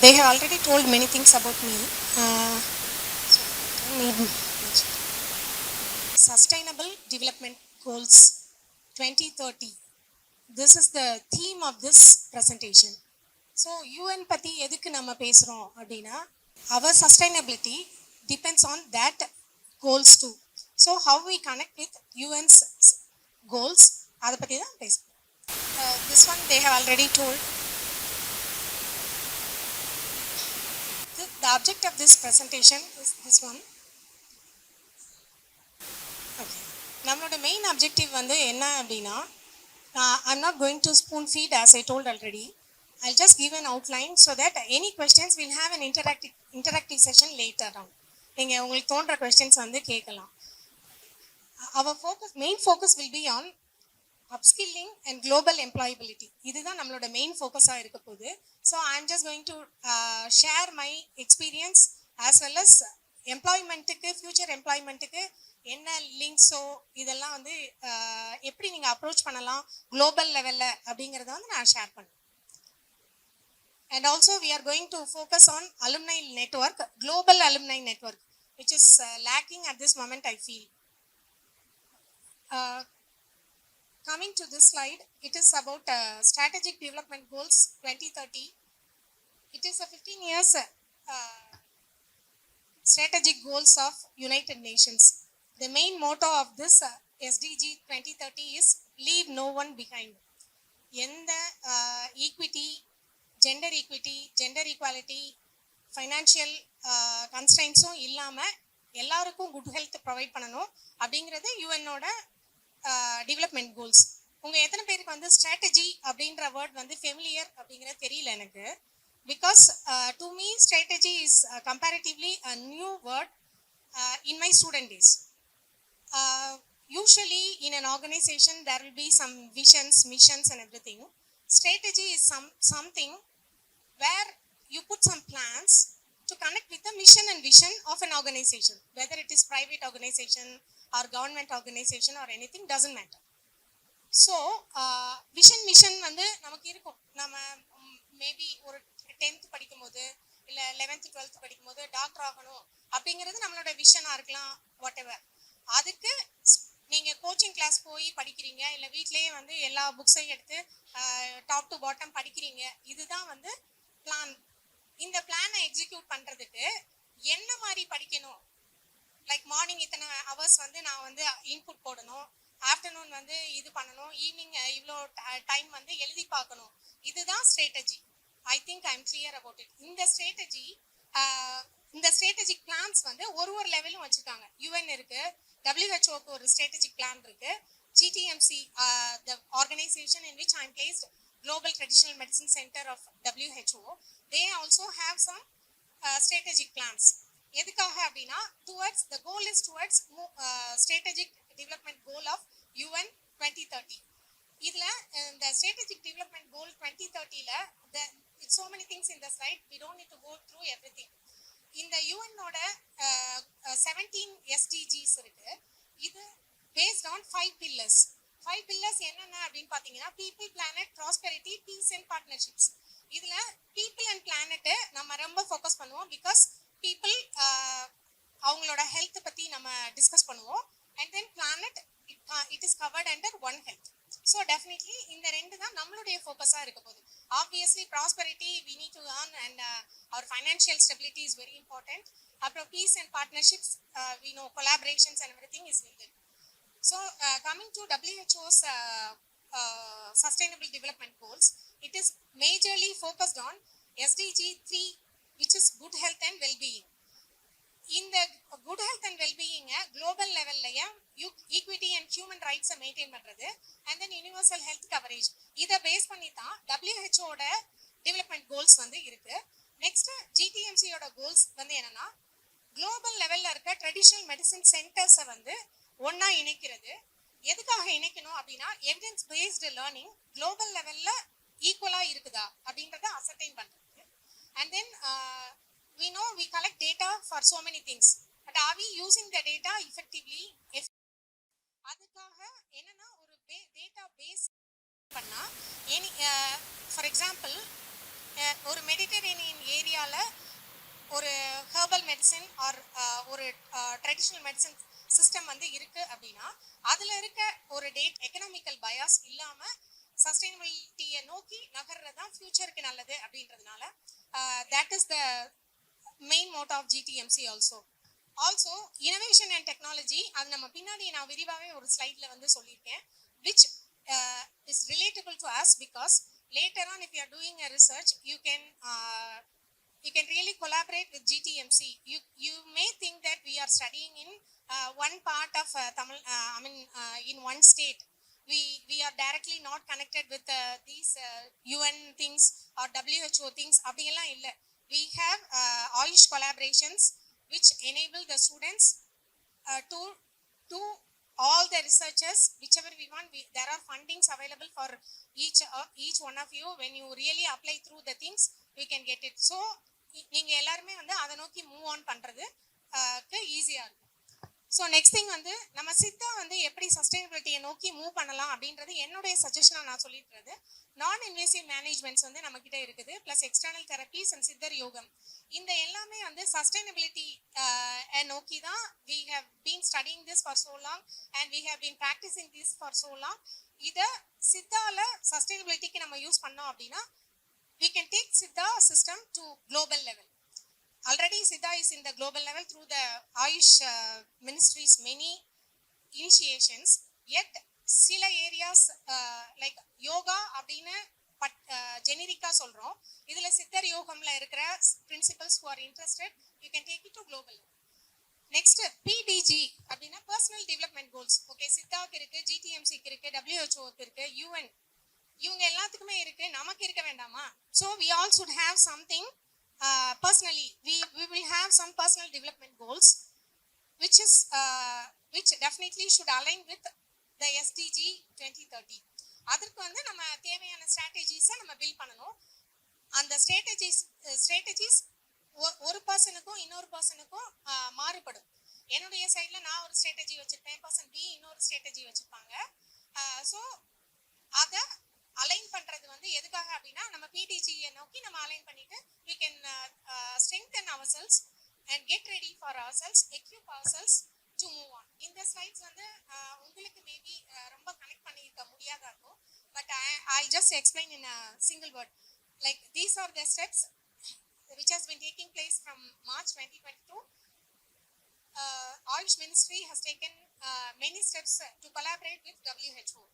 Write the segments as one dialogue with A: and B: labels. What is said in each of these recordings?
A: They have already told many things about me. Sustainable Development Goals 2030. This is the theme of this presentation. So UN பத்தி எதுக்கு நம்ம பேசுறோம் அப்படின்னா our sustainability depends on that goals too. So how we connect with UN's goals அதை பத்தி தான் பேசுறோம். This one they have already told. The object of this presentation is this one. Okay. நம்மளோட மெயின் அப்ஜெக்டிவ் வந்து என்ன அப்படின்னா I'm not going to spoon feed as I told already. I'll just give an outline so that any questions will have an interactive session later on. நீங்கள் உங்களுக்கு தோன்ற questions வந்து கேட்கலாம். Our main focus will be on upskilling and global employability. இதுதான் நம்மளோட main ஃபோக்கஸாக இருக்க போகுது. So I'm just going to share my experience as well as எம்ப்ளாய்மெண்ட்டுக்கு ஃப்யூச்சர் எம்ப்ளாய்மெண்ட்டுக்கு என்ன லிங்க்ஸோ இதெல்லாம் வந்து எப்படி நீங்கள் அப்ரோச் பண்ணலாம் குளோபல் லெவலில் அப்படிங்கிறத வந்து நான் ஷேர் பண்ணேன். And also we are going to focus on alumni network, global alumni network, which is lacking at this moment, I feel. Coming to this slide, it is about Strategic Development Goals 2030. It is a 15 years strategic goals of United Nations. The main motto of this SDG 2030 is leave no one behind. எந்த equity, gender equity, gender equality, financial கன்ஸ்ட்ரைன்ஸும் இல்லாமல் எல்லாருக்கும் good health provide பண்ணணும் அப்படிங்கிறது யூஎன்னோட development goals. உங்கள் எத்தனை பேருக்கு வந்து ஸ்ட்ராட்டஜி அப்படின்ற வேர்ட் வந்து ஃபெமிலியர் அப்படிங்கிறது தெரியல எனக்கு. Because to me strategy is comparatively a new word in my student days. Usually in an organization there will be some visions, missions and everything. Strategy is something where you put some plans to connect with the mission and vision of an organization, whether it is private organization or government organization or anything, doesn't matter. So vision mission வந்து நமக்கு இருக்கும். நம்ம maybe ஒரு 10th படிக்கும் போது இல்லை 11th 12th படிக்கும் போது டாக்டர் ஆகணும் அப்படிங்கிறது நம்மளோட விஷனாக இருக்கலாம், வாட் எவர். அதுக்கு நீங்கள் கோச்சிங் கிளாஸ் போய் படிக்கிறீங்க, இல்லை வீட்லேயே வந்து எல்லா புக்ஸையும் எடுத்து டாப் டு பாட்டம் படிக்கிறீங்க. இதுதான் வந்து பிளான். இந்த பிளானை எக்ஸிக்யூட் பண்ணுறதுக்கு என்ன மாதிரி படிக்கணும், லைக் மார்னிங் இத்தனை ஹவர்ஸ் வந்து நான் வந்து இன்புட் போடணும், ஆஃப்டர்நூன் வந்து இது பண்ணணும், ஈவினிங் இவ்வளோ டைம் வந்து எழுதி பார்க்கணும். இதுதான் strategy. I think I am clear about it. இந்த ஸ்ட்ராட்டஜிக் பிளான்ஸ் வந்து ஒரு லெவலும் வச்சுருக்காங்க. யூஎன் இருக்கு, டபிள்யூஹெச்ஓக்கு ஒரு ஸ்ட்ராட்டஜிக் பிளான் இருக்கு, GTMC the organisation in which I am placed Global Traditional Medicine Center of WHO, they also have some strategic plans. எதுக்காக அப்படின்னா towards the goal is towards strategic development goal of UN 2030. இதுல இந்த strategic development goal 2030ல so many things in the slide, we don't need to go through everything. இந்த யூஎன்னோட 17 SDGs இருக்கு. இது based on 5 pillars. 5 pillars என்னென்ன அப்படின்னு பார்த்தீங்கன்னா people, planet, prosperity, peace and partnerships. இதில் people and planet நம்ம ரொம்ப ஃபோக்கஸ் பண்ணுவோம். பிகாஸ் people அவங்களோட ஹெல்த் பற்றி நம்ம டிஸ்கஸ் பண்ணுவோம். And then planet it is covered under one health. So definitely இந்த ரெண்டு தான் நம்மளுடைய ஃபோக்கஸாக இருக்க போகுது. Obviously prosperity we need to earn and our financial stability is very important. அப்புறம் peace and partnerships, we know collaborations and everything is needed. So coming to WHO's Sustainable Development Goals, it is majorly focused on SDG 3, which is good health and well-being. In the good health and well-being global level equity and human rights maintain பண்றது and then universal health coverage, இதை base பண்ணி தான் WHO ஓட development goals வந்து இருக்கு. Next GTMC யோட goals வந்து என்னன்னா குளோபல் லெவல்ல இருக்க ட்ரெடிஷனல் மெடிசன் சென்டர்ஸை வந்து ஒன்னா இணைக்கிறது. எதுக்காக இணைக்கணும் அப்படின்னா எவிடன்ஸ் பேஸ்டு லேர்னிங் குளோபல் லெவல்ல ஈக்குவலா இருக்குதா அப்படின்றத அசர்டைன் பண்றது. And then we know we collect data for so many things, but are we using the data effectively? அதுக்காக என்னன்னா ஒரு டேட்டா பேஸ் பண்ணா ஃபார் எக்ஸாம்பிள் ஒரு மெடிட்டரேனியன் ஏரியாவில் ஒரு ஹெர்பல் மெடிசன் ஆர் ஒரு ட்ரெடிஷ்னல் மெடிசன் சிஸ்டம் வந்து இருக்கு அப்படின்னா அதில் இருக்க ஒரு எக்கனாமிக்கல் பயாஸ் இல்லாமல் சஸ்டைனபிலிட்டியை நோக்கி நகர்றது தான் ஃபியூச்சருக்கு நல்லது அப்படின்றதுனால that is the main motto of GTMC also innovation and technology அது நம்ம பின்னாடி நான் விரிவாகவே ஒரு ஸ்லைடில் வந்து சொல்லியிருக்கேன் which is relatable to us because later on if you are doing a research you can really collaborate with GTMC. You may think that we are studying in one part of Tamil, in one state. We are directly not connected with these UN things or WHO things. அப்படியெல்லாம் இல்லை. We have Ayush collaborations which enable the students to do all the researchers whichever we want. There are fundings available for each one of you. When you really apply through the things, we can get it. So நீங்கள் எல்லாருமே வந்து அதை நோக்கி move on பண்ணுறதுக்கு ஈஸியாக இருக்கும். So next thing வந்து நம்ம சித்தா வந்து எப்படி சஸ்டைனபிலிட்டியை நோக்கி மூவ் பண்ணலாம் அப்படின்றது என்னுடைய சஜஷனாக நான் சொல்லிட்டுறது. நான் இன்வேசிவ் மேனேஜ்மெண்ட்ஸ் வந்து நம்மக்கிட்ட இருக்குது, ப்ளஸ் எக்ஸ்டர்னல் தெரப்பீஸ் அண்ட் சித்தர் யோகம். இந்த எல்லாமே வந்து சஸ்டைனபிலிட்டி நோக்கி தான் we have been studying this for so long and we have been practicing this for so long. இதை சித்தாவில் சஸ்டைனபிலிட்டிக்கு நம்ம யூஸ் பண்ணோம் அப்படின்னா we can take Siddha system to global level. Already Siddha is in the global level through the Ayush ministry's many initiations. Yet sila areas like yoga அப்படினு ஜெனரிக்கா சொல்றோம். இதுல சித்தர் யோகம்ல இருக்கிற principles who are interested, you can take it to global level. Next PDG அப்படினா personal development goals. Okay, சித்தாக்கு இருக்கு, GTMC இருக்கு, WHO இருக்கு, UN இவங்க எல்லாத்துக்குமே இருக்கு, நமக்கு இருக்க வேண்டாமா? So we all should have something personally. We will have some personal development goals which definitely should align with the SDG 2030. அதற்கு வந்து நம்ம தேவையான ஸ்ட்ராட்டஜிஸை நம்ம பில்ட் பண்ணணும். அந்த ஸ்ட்ராட்டஜிஸ் ஒரு பர்சனுக்கும் இன்னொரு பர்சனுக்கும் மாறுபடும். என்னுடைய சைடில் நான் ஒரு ஸ்ட்ராட்டஜி வச்சுருப்பேன், பர்சன் பி இன்னொரு ஸ்ட்ராட்டஜி வச்சுருப்பாங்க. ஸோ அதை அலைன் பண்றது வந்து எதுக்காக அப்படின்னா நம்ம பிடிஜியை நோக்கி நம்ம அலைன் பண்ணிட்டு we can strengthen ourselves and get ready for ourselves, equip ourselves to move on. இந்த ஸ்லைட்ஸ் வந்து உங்களுக்கு மேபி ரொம்ப கனெக்ட் பண்ணியிருக்க முடியாதா இருக்கும், but I'll just explain in a single word. Like these are the steps which has been taking place from March 2022. Ayush Ministry has taken many steps to collaborate with WHO.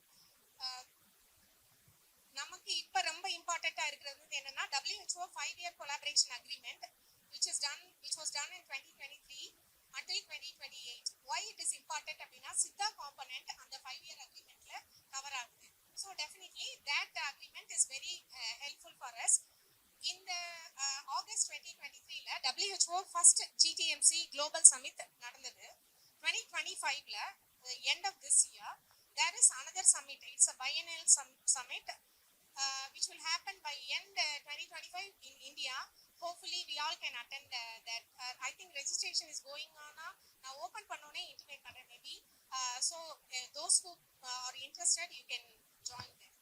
A: நமக்கு இப்ப ரொம்ப இம்பார்ட்டண்டா இருக்கிறது என்னன்னா WHO 5-year collaboration agreement which was done in 2023 until 2028. Why it is important அப்படின்னா Siddha component அந்த 5-year agreementல cover ஆகுது. So definitely that agreement is very helpful for us. In the August 2023ல WHO first GTMC Global Summit நடந்தது. 2025ல end of this year there is another summit. It's a biennial summit which will happen by end 2025 in India. Hopefully we all can attend that. I think registration is going on now. Now open pannone intimate panna maybe. So those who are interested you can join them.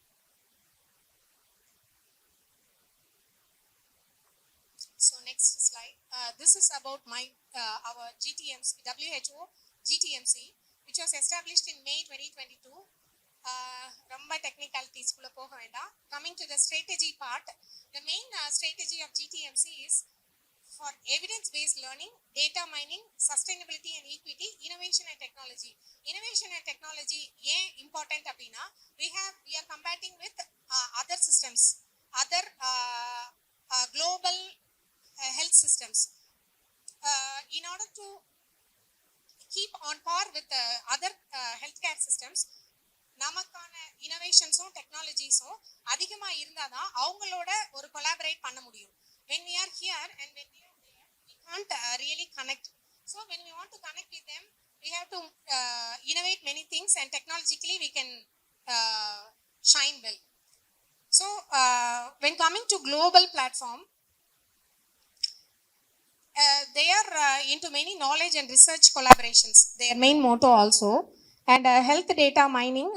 A: So next slide. This is about our GTMC WHO GTMC which was established in May 2022. ரொம்ப டெக்னிக்காலிட்டிஸ்குள்ள போக வேண்டாம். Coming to the strategy part, the main strategy of GTMC is for evidence-based learning, data mining, sustainability and equity, innovation and technology. Innovation and technology ஏன் important அப்படின்னா we are combating with other systems, other global health systems. In order to keep on par with other healthcare systems, நமக்கான இனோவேஷன்ஸும் டெக்னாலஜிஸும் அதிகமாக இருந்தால் தான் அவங்களோட ஒரு collaborate பண்ண முடியும். when we are here and when we are there we can't really connect. So when we want to connect with them we have to innovate many things and technologically we can shine well. So when coming to global platform they are into many knowledge and research collaborations, their main motto also. And health data mining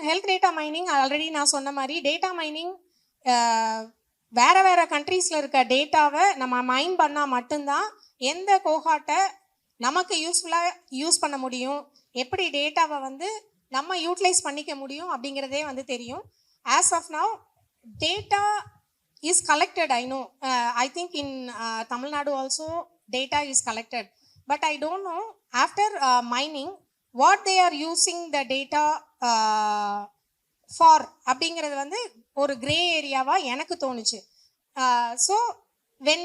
A: already நான் சொன்ன மாதிரி data mining வேறு வேறு கண்ட்ரீஸில் இருக்க டேட்டாவை நம்ம mind பண்ணால் மட்டும்தான் எந்த கோஹார்ட்டை நமக்கு யூஸ்ஃபுல்லாக யூஸ் பண்ண முடியும், எப்படி டேட்டாவை வந்து நம்ம யூட்டிலைஸ் பண்ணிக்க முடியும் அப்படிங்கிறதே வந்து தெரியும். As of now data is collected, I know. I think in Tamil Nadu also data is collected, but I don't know after mining what they are using the data for அப்படிங்கிறது வந்து ஒரு grey ஏரியாவா எனக்கு தோணுச்சு. So when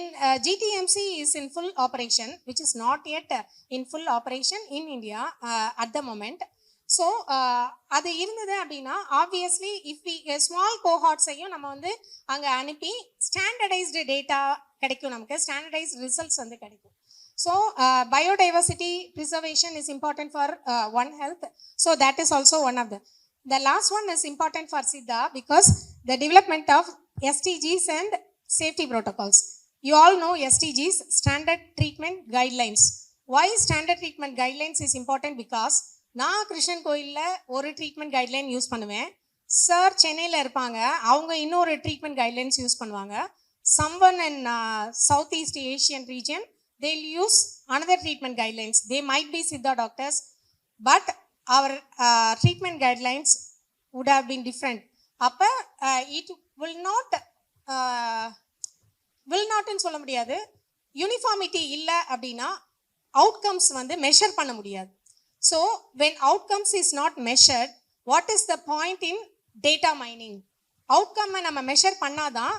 A: GTMC is in full operation, which is not yet in full operation in India at the moment, so அது இருந்தது அப்படின்னா obviously if we small கோஹார்ட்ஸையும் நம்ம வந்து அங்கே அனுப்பி ஸ்டாண்டர்டைஸ்டு டேட்டா கிடைக்கும், நமக்கு ஸ்டாண்டர்டைஸ்டு ரிசல்ட்ஸ் வந்து கிடைக்கும். So biodiversity preservation is important for one health. So that is also one of the last one is important for Siddha because the development of SDGs and safety protocols. You all know SDGs, Standard Treatment Guidelines. Why Standard Treatment Guidelines is important? Because நான் கிருஷ்ணன் கோயிலில் ஒரு treatment guideline use பண்ணுவேன், sir சென்னையில் இருப்பாங்க, அவங்க இன்னொரு treatment guidelines use பண்ணுவாங்க. Someone in south east Asian region they will use another treatment guidelines. They might be Siddha doctors, but our treatment guidelines would have been different. அப்போ it will not சொல்ல முடியாது. Uniformity இல்லை அப்படின்னா outcomes வந்து measure பண்ண முடியாது. So when outcomes is not measured, what is the point in data mining? Outcome நம்ம measure பண்ணாதான்,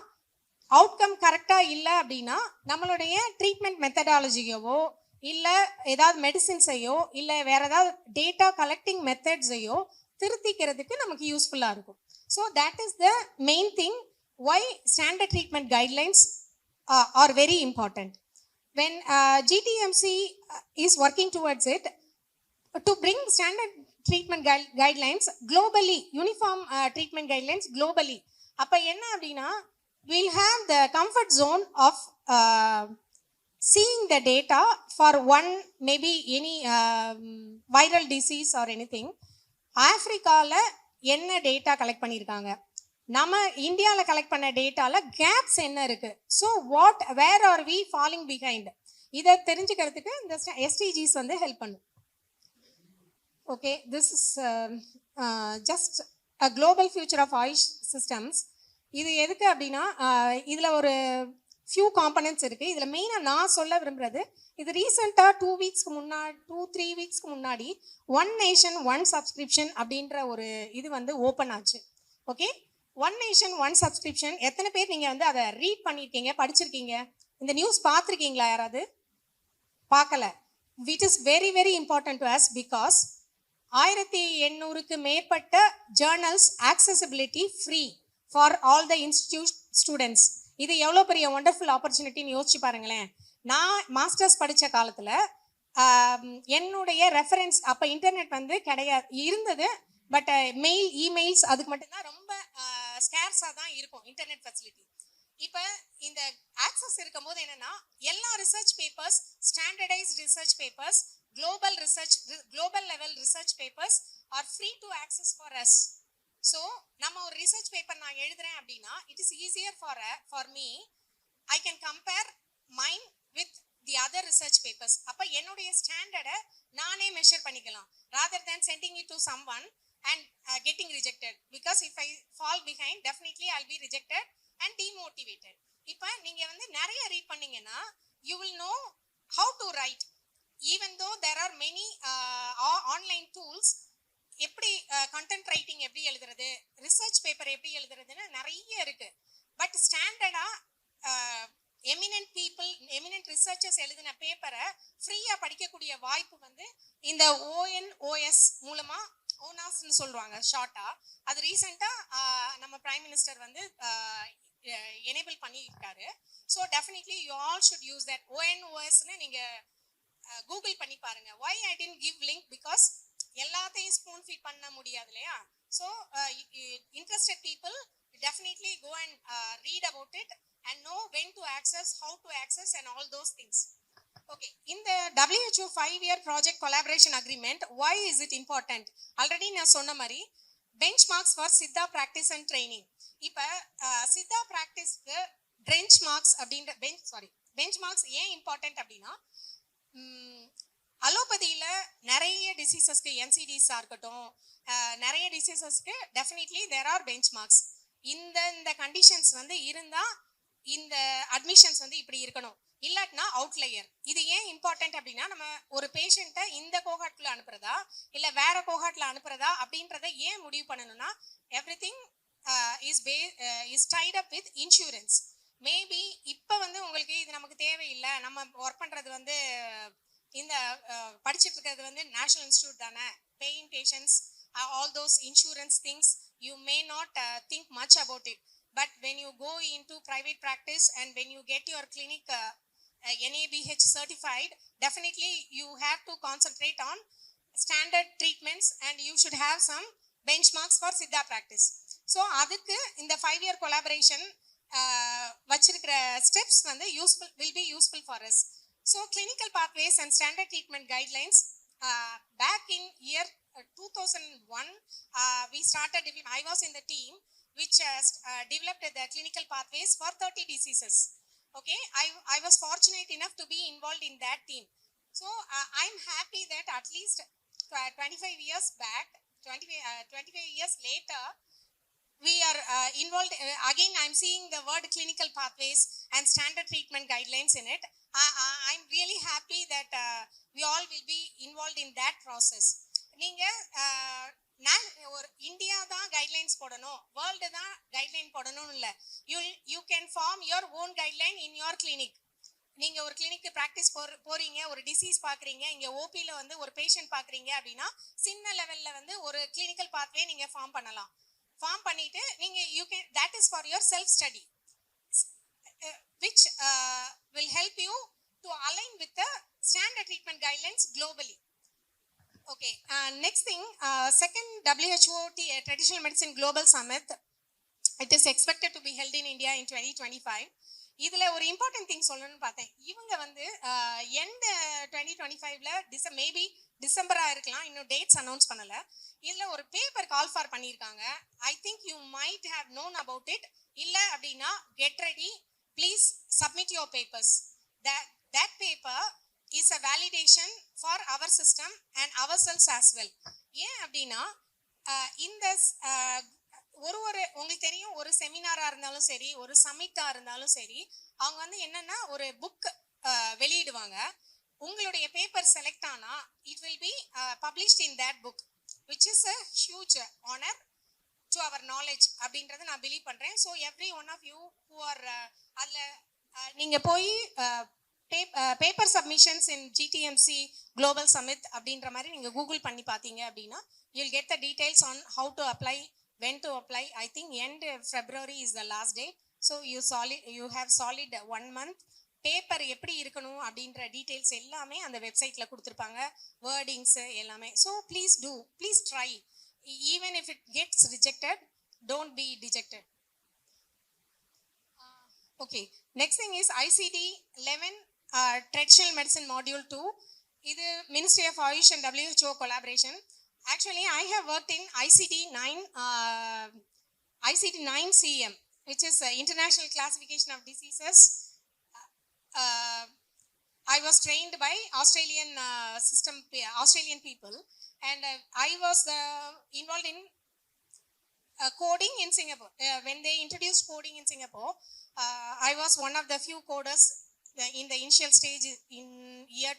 A: அவுட்கம் கரெக்டாக இல்லை அப்படின்னா நம்மளுடைய ட்ரீட்மெண்ட் மெத்தடாலஜியவோ இல்லை ஏதாவது மெடிசின்ஸையோ இல்லை வேறு ஏதாவது டேட்டா கலெக்டிங் மெத்தட்ஸையோ திருத்திக்கிறதுக்கு நமக்கு யூஸ்ஃபுல்லாக இருக்கும். So that is the main thing why standard treatment guidelines are very important. When GTMC is working towards it, to bring standard treatment guidelines globally, uniform treatment guidelines globally. அப்போ என்ன அப்படின்னா we'll have the comfort zone of seeing the data for one maybe any viral disease or anything. ஆஃப்ரிக்காவில் என்ன data collect பண்ணியிருக்காங்க, நம்ம இந்தியாவில் collect பண்ண டேட்டாவில் gaps என்ன இருக்குது, so where are we falling behind, இதை தெரிஞ்சுக்கிறதுக்கு இந்த SDGs வந்து ஹெல்ப் பண்ணும். Okay, this is just a global future of Ayush systems. இது எதுக்கு அப்படின்னா இதில் ஒரு ஃபியூ காம்பனன்ட்ஸ் இருக்குது. இதில் மெயினாக நான் சொல்ல விரும்புகிறது, இது ரீசெண்டாக 2-3 வீக்ஸ்க்கு முன்னாடி ஒன் நேஷன் ஒன் சப்ஸ்கிரிப்ஷன் அப்படின்ற ஒரு இது வந்து ஓப்பன் ஆச்சு. Okay, one nation one subscription எத்தனை பேர் நீங்கள் வந்து அதை ரீட் பண்ணியிருக்கீங்க, படிச்சிருக்கீங்க? இந்த நியூஸ் பார்த்துருக்கீங்களா? யாராவது பார்க்கல? Which is very very important to us because 1800க்கு மேற்பட்ட journals accessibility free for all the institute students. இது எவ்வளோ பெரிய ஒண்டர்ஃபுல் ஆப்பர்ச்சுனிட்டின்னு யோசிச்சு பாருங்களேன். நான் மாஸ்டர்ஸ் படித்த காலத்தில் என்னுடைய ரெஃபரன்ஸ் அப்போ இன்டர்நெட் வந்து இருந்தது, பட் இமெயில்ஸ் அதுக்கு மட்டும்தான் ரொம்ப ஸ்கேர்ஸாக தான் இருக்கும் இன்டர்நெட் ஃபெசிலிட்டி. இப்போ இந்த ஆக்சஸ் இருக்கும் போது என்னன்னா எல்லா research papers, standardised research papers, global level research papers are free to access for us. So நம்ம ஒரு ரிசர்ச் பேப்பர் நான் எழுதுறேன் அப்படின்னா it is easier for me, I can compare mine with the other research papers. அப்போ என்னுடைய ஸ்டாண்டர்டை நானே measure பண்ணிக்கலாம் rather than sending it to someone and getting rejected, because if I fall behind definitely I'll be rejected and demotivated. இப்போ நீங்கள் வந்து நிறைய read பண்ணீங்கன்னா you will know how to write. Even though there are many online tools, எப்படி content writing எப்படி எழுதுறது, research paper எப்படி எழுதுறதுன்னு நிறைய இருக்குது. பட் ஸ்டாண்டர்டாக எமினன்ட் பீப்புள், எமினன்ட் ரிசர்ச்சர்ஸ் எழுதின பேப்பரை ஃப்ரீயாக படிக்கக்கூடிய வாய்ப்பு வந்து இந்த ONOS மூலமாக, ஓனாஸ்ன்னு சொல்லுவாங்க ஷார்ட்டாக, அது ரீசெண்டாக நம்ம பிரைம் மினிஸ்டர் வந்து எனேபிள் பண்ணியிருக்காரு. So definitely you all should use that. ONOSன்னு நீங்கள் கூகுள் பண்ணி பாருங்க. why I didn't give link because எல்லாத்தையும் ஸ்பூன் ஃபீட் பண்ண முடியாது இல்லையா. So interested people definitely go and read about it and know when to access, how to access and all those things. Okay, in the WHO 5-year project collaboration agreement, why is it important? Already நான் சொன்ன மாதிரி benchmarks for Siddha practice and training. இப்போ சித்தா ப்ராக்டிஸ்க்கு benchmarks அப்படின்ற benchmarks ஏன் important அப்படின்னா அலோபதியில் நிறைய டிசீசஸ்க்கு என்சிடிஸாக இருக்கட்டும், நிறைய டிசீசஸ்க்கு definitely there are benchmarks. இந்த கண்டிஷன்ஸ் வந்து இருந்தால் இந்த அட்மிஷன்ஸ் வந்து இப்படி இருக்கணும், இல்லாட்டினா அவுட்லையர். இது ஏன் இம்பார்ட்டன்ட் அப்படின்னா, நம்ம ஒரு பேஷண்ட்டை இந்த கோஹார்ட்ல அனுப்புறதா இல்லை வேற கோஹார்ட்ல அனுப்புறதா அப்படின்றத ஏன் முடிவு பண்ணணும்னா, everything is tied up with insurance. Maybe இப்போ வந்து உங்களுக்கு இது நமக்கு தேவையில்லை, நம்ம ஒர்க் பண்ணுறது வந்து இந்த படிச்சுட்டு இருக்கிறது வந்து நேஷனல் இன்ஸ்டியூட் தானே, paying patients, all those insurance things you may not think much about it. But when you go into private practice and when you get your clinic NABH certified, definitely you have to concentrate on standard treatments and you should have some benchmarks for Siddha practice. So adukku in the 5-year collaboration vachirukra steps வந்து will be useful for us. So clinical pathways and standard treatment guidelines, back in year 2001 we started. I was in the team which has developed the clinical pathways for 30 diseases. Okay, I was fortunate enough to be involved in that team. So I'm happy that at least 25 years back, 25 years later, we are involved. Again, I'm seeing the word clinical pathways and standard treatment guidelines in it. I'm really happy that we all will be involved in that process. ஒரு India தான் guidelines போடணும், world தான் guideline போடணும்னு இல்லை. You can form your own guideline in your clinic. நீங்கள் ஒரு கிளினிக்கு practice போகிறீங்க, ஒரு டிசீஸ் பார்க்குறீங்க, இங்கே ஓபியில் வந்து ஒரு பேஷண்ட் பார்க்குறீங்க அப்படின்னா சின்ன லெவலில் வந்து ஒரு கிளினிக்கல் பாத்வே நீங்கள் ஃபார்ம் பண்ணலாம். ஃபார்ம் பண்ணிவிட்டு நீங்கள் you can, that is for your self study which will help you to align with the standard treatment guidelines globally. Okay, next thing, second WHO Traditional Medicine Global Summit, it is expected to be held in India in 2025. இதில் ஒரு important thing சொல்லணும்னு பார்த்தேன். இவங்க வந்து end 2025ல maybe டிசம்பராக இருக்கலாம், இன்னும் dates announce பண்ணலை. இதில் ஒரு பேப்பர் கால் ஃபார் பண்ணியிருக்காங்க. I think you might have known about it. இல்லை அப்படின்னா get ready, please submit your papers. that paper is a validation for our system and ourselves as well. ஏன் அப்படின்னா இந்த ஒரு உங்களுக்கு தெரியும், ஒரு செமினாராக இருந்தாலும் சரி, ஒரு சமிட்டாக இருந்தாலும் சரி, அவங்க வந்து என்னென்னா ஒரு புக் வெளியிடுவாங்க. உங்களுடைய பேப்பர் செலக்ட் ஆனால் it will be published in that book, which is a huge honour to our knowledge அப்படின்றத நான் பிலீவ் பண்ணுறேன். So every one of you who are அதில் நீங்கள் போய் paper submissions in GTMC global summit அப்படின்ற மாதிரி நீங்கள் கூகுள் பண்ணி பார்த்தீங்க அப்படின்னா you'll get the details on how to apply, when to apply. I think end February is the last date. So you have solid 1 month. Paper எப்படி இருக்கணும் அப்படின்ற details எல்லாமே அந்த வெப்சைட்டில் கொடுத்துருப்பாங்க, வேர்டிங்ஸு எல்லாமே. So please try. Even if it gets rejected, don't be dejected. Okay, next thing is ICD 11 Traditional Medicine Module 2. இது Ministry of Ayush and WHO collaboration. Actually, I have worked in ICD 9CM, which is International Classification of Diseases. I was trained by Australian people, and I was involved in coding in Singapore. When they introduced coding in Singapore, I was one of the few coders in the initial stage in year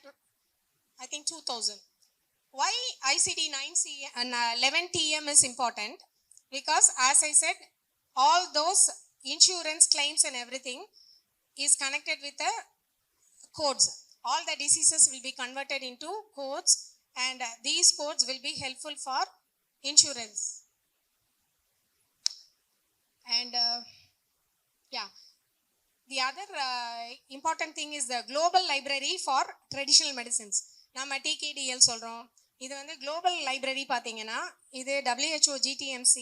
A: I think 2000. Why ICD 9CM and 11TM is important? Because as I said, all those insurance claims and everything is connected with the codes. All the diseases will be converted into codes, and these codes will be helpful for insurance. And yeah, the other important thing is the global library for traditional medicines. நம்ம TKDL சொல்கிறோம். இது வந்து global library பார்த்தீங்கன்னா இது WHO GTMC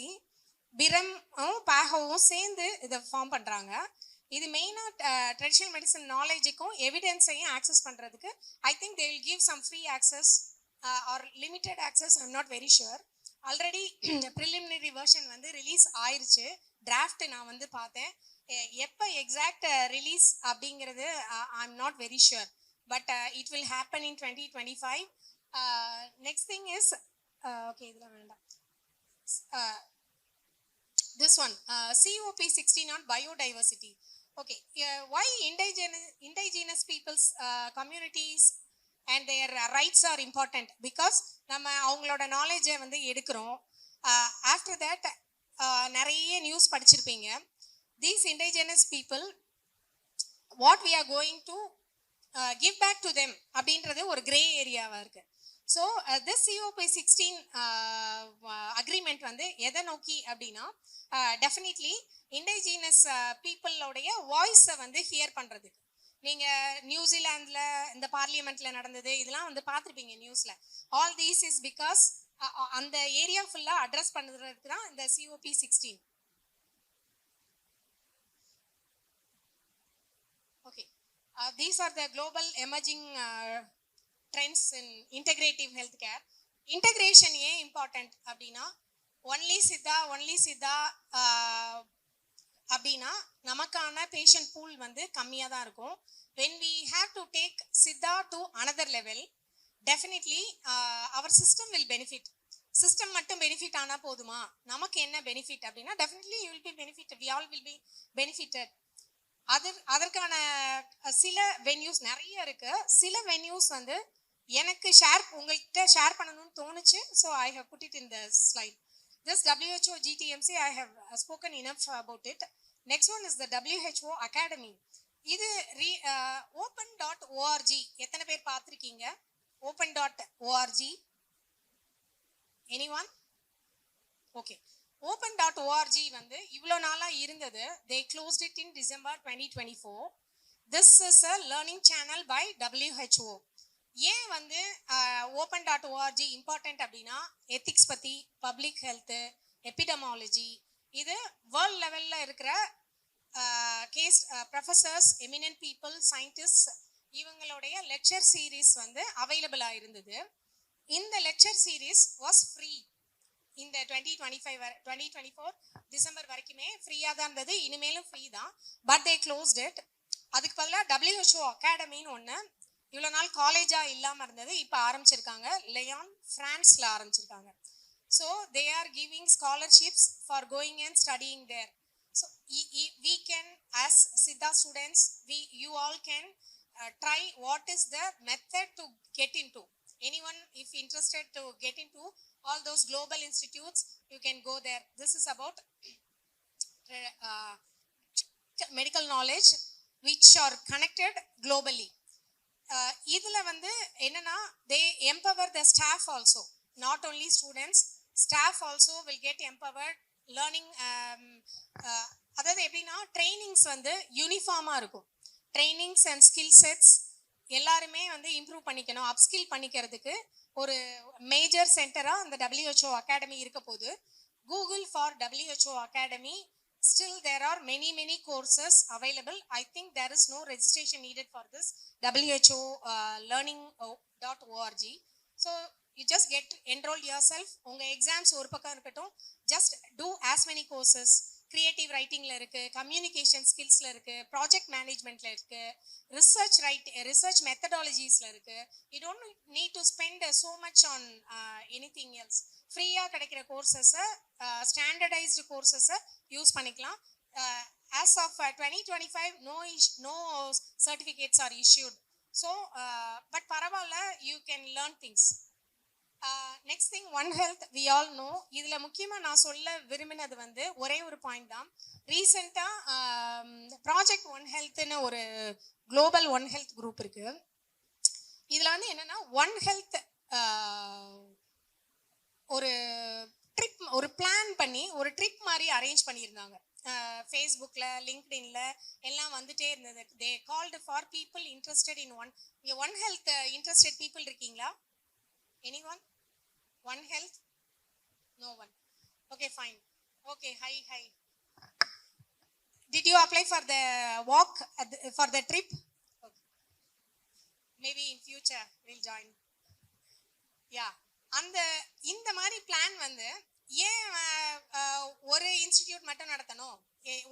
A: பிரம்மும் பாகவும் சேர்ந்து இதை form பண்ணுறாங்க. இது மெயினாக ட்ரெடிஷ்னல் மெடிசன் நாலேஜுக்கும் எவிடன்ஸையும் ஆக்சஸ் பண்ணுறதுக்கு I think they will give some free access or limited access. I'm not very sure. Already preliminary version வந்து ரிலீஸ் ஆயிடுச்சு. டிராஃப்ட் நான் வந்து பார்த்தேன். எப்போ எக்ஸாக்ட் ரிலீஸ் அப்படிங்கிறது I am not very sure, but it will happen in 2025. Next thing is okay, இதெல்லாம் வேண்டாம். This one, COP16 on biodiversity. Okay, why indigenous people's communities and their rights are important? Because நம்ம அவங்களோட நாலேஜை வந்து எடுக்கிறோம். After that நிறைய news படிச்சிருப்பீங்க. These indigenous people, what we are going to give back to them அப்படின்றது ஒரு grey ஏரியாவாக இருக்கு. ஸோ திஸ் COP16 அக்ரிமெண்ட் வந்து எதை நோக்கி அப்படின்னா, டெஃபினெட்லி இண்டிஜினஸ் பீப்புளோடைய வாய்ஸை வந்து ஹியர் பண்ணுறதுக்கு. நீங்கள் நியூசிலாண்டில் இந்த பார்லிமெண்ட்டில் நடந்தது இதெல்லாம் வந்து பார்த்துருப்பீங்க நியூஸில். ஆல் தீஸ் இஸ் பிகாஸ் அந்த ஏரியா ஃபுல்லாக அட்ரஸ் பண்ணுறதுக்கு தான் இந்த COP16. Okay, these are the global emerging trends in integrative healthcare. Integration ஏன் important அப்படின்னா, ஒன்லி சித்தா அப்படின்னா நமக்கான பேஷண்ட் பூல் வந்து கம்மியாக தான் இருக்கும். when we have to take Siddha to another level, definitely our system will benefit. System மட்டும் பெனிஃபிட் ஆனால் போதுமா, நமக்கு என்ன பெனிஃபிட் அப்படின்னா, definitely you will be benefited, we all will be benefited. அதற்கான சில வென்யூஸ் நிறைய இருக்கு. சில வென்யூஸ் வந்து எனக்கு உங்கள்கிட்ட ஷேர் பண்ணணும்னு தோணுச்சு. So I have put it in the slide. This WHO GTMC I have spoken enough about it. Next one is the WHO academy. இது open.org எத்தனை பேர் பார்த்துருக்கீங்க? open.org anyone? ஓகே, open.org வந்து இவ்வளோ நாளாக இருந்தது. they closed it in December 2024. this is a learning channel by WHO. ஏன் வந்து open.org இம்பார்ட்டன்ட் அப்படின்னா, எத்திக்ஸ் பற்றி, பப்ளிக் ஹெல்த்து, எபிடமாலஜி, இது வேர்ல்ட் லெவலில் இருக்கிற guest professors, eminent people, scientist இவங்களுடைய லெக்சர் சீரீஸ் வந்து அவைலபிளாக இருந்தது. இந்த லெக்சர் சீரீஸ் வாஸ் ஃப்ரீ. இந்த 2024 டிசம்பர் வரைக்குமே ஃப்ரீயாக தான் இருந்தது. இனிமேலும் ஃப்ரீ தான், பட் தே க்ளோஸ்ட் இட். அதுக்கு பதிலாக WHO அகாடமின்னு ஒன்று இவ்வளோ நாள் காலேஜாக இல்லாமல் இருந்தது, இப்போ ஆரம்பிச்சிருக்காங்க. லியான் ஃப்ரான்ஸில் ஆரம்பிச்சிருக்காங்க. So they are giving scholarships for going and studying there. So we can, as Siddha students, you all can try what is the method to get into. Anyone if interested to get into all those global institutes, you can go there. This is about medical knowledge which are connected globally. இதில் வந்து என்னன்னா, they empower the staff also, not only students, staff also will get empowered. learning அதாவது எப்படின்னா, trainings வந்து யூனிஃபார்மாக இருக்கும். Trainings and skill sets எல்லாருமே வந்து improve பண்ணிக்கணும். அப்ஸ்கில் பண்ணிக்கிறதுக்கு ஒரு மேஜர் சென்டராக அந்த WHO அகாடமி இருக்க போது. Google for WHO academy. Still there are many courses available. I think there is no registration needed for this WHO learning.org. So you just get enrolled yourself. உங்கள் எக்ஸாம்ஸ் ஒரு பக்கம் இருக்கட்டும், just do as many courses. Creative ரைட்டிங்கில் இருக்குது, communication ஸ்கில்ஸில் இருக்குது, project மேனேஜ்மெண்ட்டில் இருக்குது, research மெத்தடாலஜிஸில் இருக்குது. You don't need to spend so much on anything else. ஃப்ரீயாக கிடைக்கிற கோர்சஸை, ஸ்டாண்டர்டைஸ்டு கோர்சஸை யூஸ் பண்ணிக்கலாம். as of 2025 no certificates are issued. So but பரவாயில்ல, you can learn things. Next thing, one health we all know. இதில் முக்கியமாக நான் சொல்ல விரும்பினது வந்து ஒரே ஒரு பாயிண்ட் தான். ரீசெண்டாக ப்ராஜெக்ட் ஒன் ஹெல்த்னு ஒரு குளோபல் ஒன் ஹெல்த் குரூப் இருக்குது. இதில் வந்து என்னென்னா, ஒன் ஹெல்த் ஒரு பிளான் பண்ணி ஒரு ட்ரிப் மாதிரி அரேஞ்ச் பண்ணியிருந்தாங்க. ஃபேஸ்புக்கில், லிங்க்டின்ல எல்லாம் வந்துட்டே இருந்தது. தே called for people interested in one health interested people இருக்கீங்களா? Anyone? One Health? No one. Okay, fine. Okay, hi. Did you apply for the walk for the trip? Okay. Maybe in future we'll join. Yeah. இந்த மாதிரி plan வந்து ஏன் ஒரு institute மட்டும் நடத்தணும்?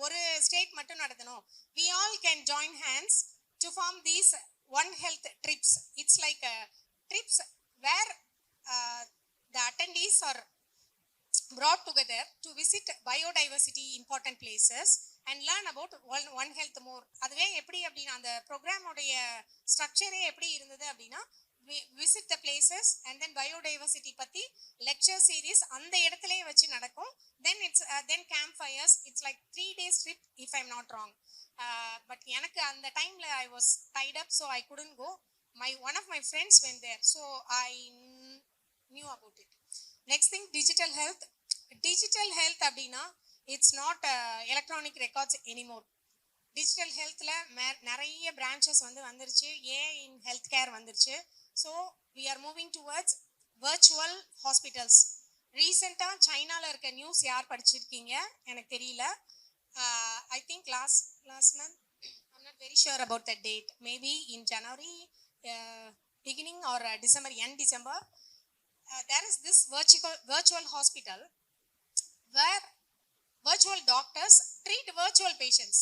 A: ஒரு state மட்டும் நடத்தணும். We all can join hands to form these One Health trips. It's like trips where the attendees are brought together to visit biodiversity important places and learn about one health more. அதுவே எப்படி அப்படின்னா அந்த ப்ரோக்ராமோடைய ஸ்ட்ரக்சரே எப்படி இருந்தது அப்படின்னா visit the places and then biodiversity பத்தி lecture series அந்த இடத்துலயே வச்சு நடக்கும். then it's then campfires. It's like 3 days trip if I'm not wrong. But எனக்கு அந்த டைம்ல I was tied up so I couldn't go. One of my friends went there so I knew about it. Next thing, digital health. Digital health அப்படின்னா it's not electronic records anymore. Digital ஹெல்த்தில் நிறைய branches வந்துருச்சு. AI in health care வந்துருச்சு. So we are moving towards virtual hospitals. ரீசெண்டாக சைனாவில் இருக்க news யார் படிச்சிருக்கீங்க எனக்கு தெரியல. I think last month I'm not very sure about the date. Maybe in January beginning or end December, there is this virtual hospital where virtual doctors treat virtual patients.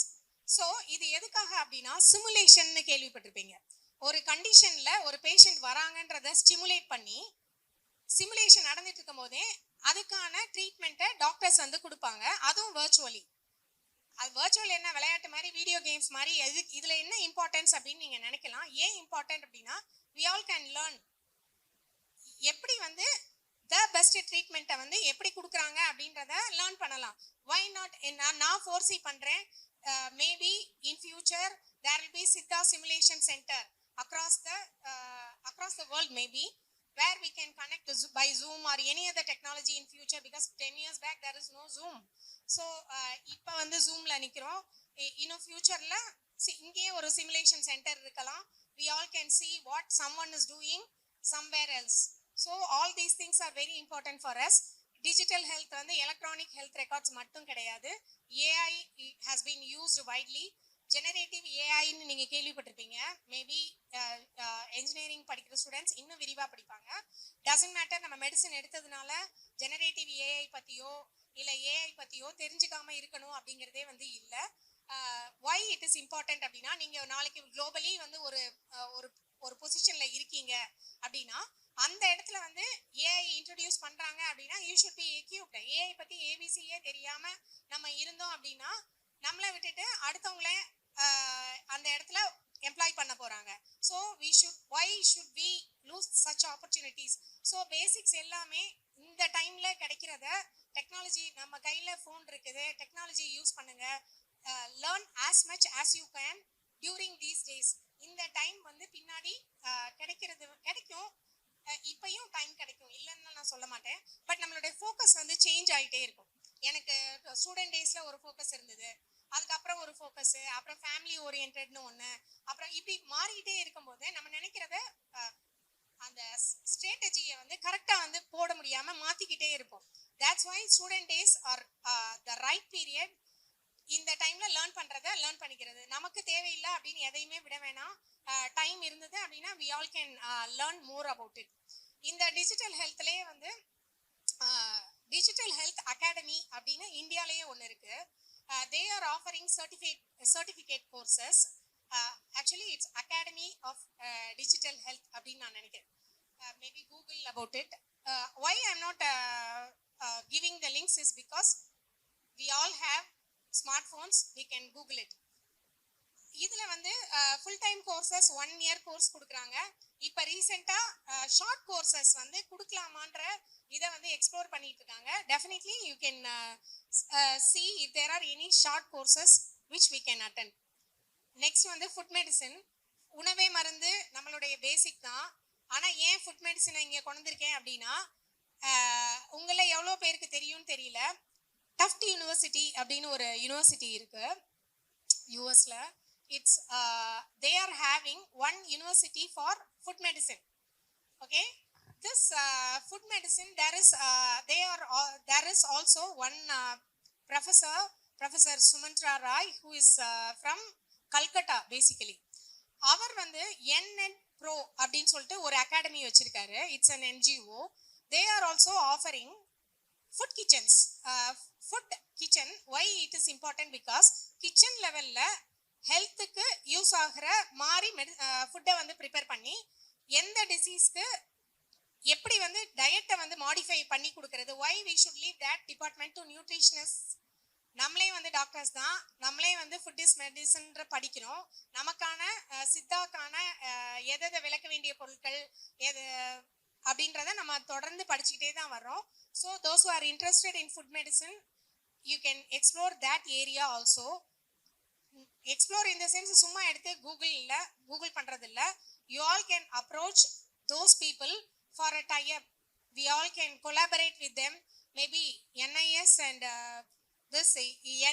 A: So இது எதுக்காக அப்படின்னா simulation கேள்விப்பட்டிருப்பீங்க. ஒரு கண்டிஷன்ல ஒரு patient வராங்கன்றத stimulate பண்ணி simulation நடந்துட்டு இருக்கும் போதே அதுக்கான ட்ரீட்மெண்ட்டை டாக்டர்ஸ் கொடுப்பாங்க. அதுவும் வர்ச்சுவலி. அது வர்ச்சுவல் என்ன விளையாட்டு மாதிரி வீடியோ கேம்ஸ் மாதிரி இதுல என்ன இம்பார்ட்டன்ஸ் அப்படின்னு நீங்க நினைக்கலாம். ஏன் இம்பார்ட்டன்ட் அப்படின்னா we all can learn எப்படி த பெஸ்ட் ட்ரீட்மெண்ட்டை எப்படி கொடுக்குறாங்க அப்படின்றத லேர்ன் பண்ணலாம். Why not? நான் ஃபோர்ஸி பண்றேன். Maybe in future there will be Siddha simulation center across the world, maybe where we can connect by Zoom or any other technology in future, because 10 years back there is no Zoom. So இப்ப Zoomல நிக்கிறோம். இன்னும் ஃபியூச்சர்ல இங்கே ஒரு simulation center இருக்கலாம். We all can see what someone is doing somewhere else. So all these things are very important for us. Digital health electronic health records மட்டும் கிடையாது. AI has been used widely. Generative ஏஐன்னு நீங்கள் கேள்விப்பட்டிருப்பீங்க. மேபி engineering படிக்கிற students இன்னும் விரிவாக படிப்பாங்க. டசன்ட் மேட்டர் நம்ம மெடிசன் எடுத்ததுனால ஜெனரேட்டிவ் ஏஐ பற்றியோ இல்லை ஏஐ பற்றியோ தெரிஞ்சுக்காம இருக்கணும் அப்படிங்கிறதே இல்லை. why it is important அப்படின்னா நீங்கள் நாளைக்கு குளோபலி ஒரு பொசிஷனில் இருக்கீங்க அப்படின்னா அந்த இடத்துல ஏஐ இன்ட்ரடியூஸ் பண்றாங்க அப்படின்னா you should be equipped. AI பத்தி ஏபிசியே தெரியாம நம்ம இருந்தோம் அப்படின்னா நம்மளை விட்டுட்டு அடுத்தவங்கள அந்த இடத்துல எம்ப்ளாய் பண்ண போறாங்க. So why should we lose such opportunities? So basics எல்லாமே இந்த டைம்ல கிடைக்கிறத டெக்னாலஜி நம்ம கையில ஃபோன் இருக்குது, டெக்னாலஜி யூஸ் பண்ணுங்க. Learn as much as you can during these days. இந்த டைம் பின்னாடி கிடைக்கும். இப்பயும் டைம் கிடைக்கும், இல்லைன்னு நான் சொல்ல மாட்டேன். பட் நம்மளுடைய ஃபோக்கஸ் சேஞ்ச் ஆகிட்டே இருக்கும். எனக்கு ஸ்டூடெண்ட் டேஸ்ல ஒரு ஃபோக்கஸ் இருந்தது, அதுக்கப்புறம் ஒரு ஃபோக்கஸ், அப்புறம் ஃபேமிலி ஓரியன்டட்னு ஒன்று, அப்புறம் இப்படி மாறிக்கிட்டே இருக்கும்போது நம்ம நினைக்கிறத அந்த ஸ்ட்ராட்டஜியை கரெக்டாக போட முடியாமல் மாற்றிக்கிட்டே இருப்போம். That's why student days are the right period. இந்த டைம்ல லேர்ன் பண்ணிக்கிறது நமக்கு தேவையில்லை அப்படின்னு எதையுமே விட வேணாம். டைம் இருந்தது அப்படின்னா we all can learn more about it. இந்த டிஜிட்டல் ஹெல்த்லேயே டிஜிட்டல் ஹெல்த் அகாடமி அப்படின்னு இந்தியாலேயே ஒன்று இருக்கு. they are offering certificate courses. Actually it's Academy of Digital Health அப்படின்னு நான் நினைக்கிறேன். Maybe Google about it. Why I'm not giving the links is because we all have smartphones, we can Google it. இதில் full time courses 1 year course கொடுக்குறாங்க. இப்போ ரீசெண்டாக short courses கொடுக்கலாமான்ற இதை explore பண்ணிட்டு இருக்காங்க. Definitely you can see if there are any short courses which we can attend. Next food medicine. உணவே மருந்து நம்மளுடைய பேசிக் தான். ஆனால் ஏன் ஃபுட் மெடிசனை இங்கே கொண்டிருக்கேன் அப்படின்னா உங்களை எவ்வளோ பேருக்கு தெரியும்னு தெரியல. டஃப்ட் யூனிவர்சிட்டி அப்படின்னு ஒரு யூனிவர்சிட்டி இருக்கு யூஎஸ்ல. It's they are having one university for food medicine. Okay, this food medicine there is also one Professor Sumantra Rai who is from Calcutta basically. Our NN Pro அப்படின்னு சொல்லிட்டு ஒரு academy வச்சிருக்காரு. It's an NGO. They are also offering food kitchens. Food kitchen why it is important because kitchen லெவலில் ஹெல்த்துக்கு use ஆகிற மாதிரி ஃபுட்டை வந்து ப்ரிப்பேர் பண்ணி எந்த டிசீஸ்க்கு எப்படி வந்து டயட்டை வந்து மாடிஃபை பண்ணி கொடுக்கறது. Why we should leave that department to nutritionist. நம்மளே வந்து டாக்டர்ஸ் தான், நம்மளே வந்து ஃபுட் இஸ் மெடிசன்ற படிக்கிறோம். நமக்கான சித்தாக்கான எதை விளக்க வேண்டிய பொருட்கள் எது அப்படின்றத நம்ம தொடர்ந்து படிச்சுக்கிட்டே தான் வர்றோம். So those who are interested in food medicine you can explore that area also. Explore in the sense சும்மா எடுத்து கூகுள் பண்ணுறது இல்லை. You all can approach those people for a tie-up. We all can collaborate with them. Maybe NIS and this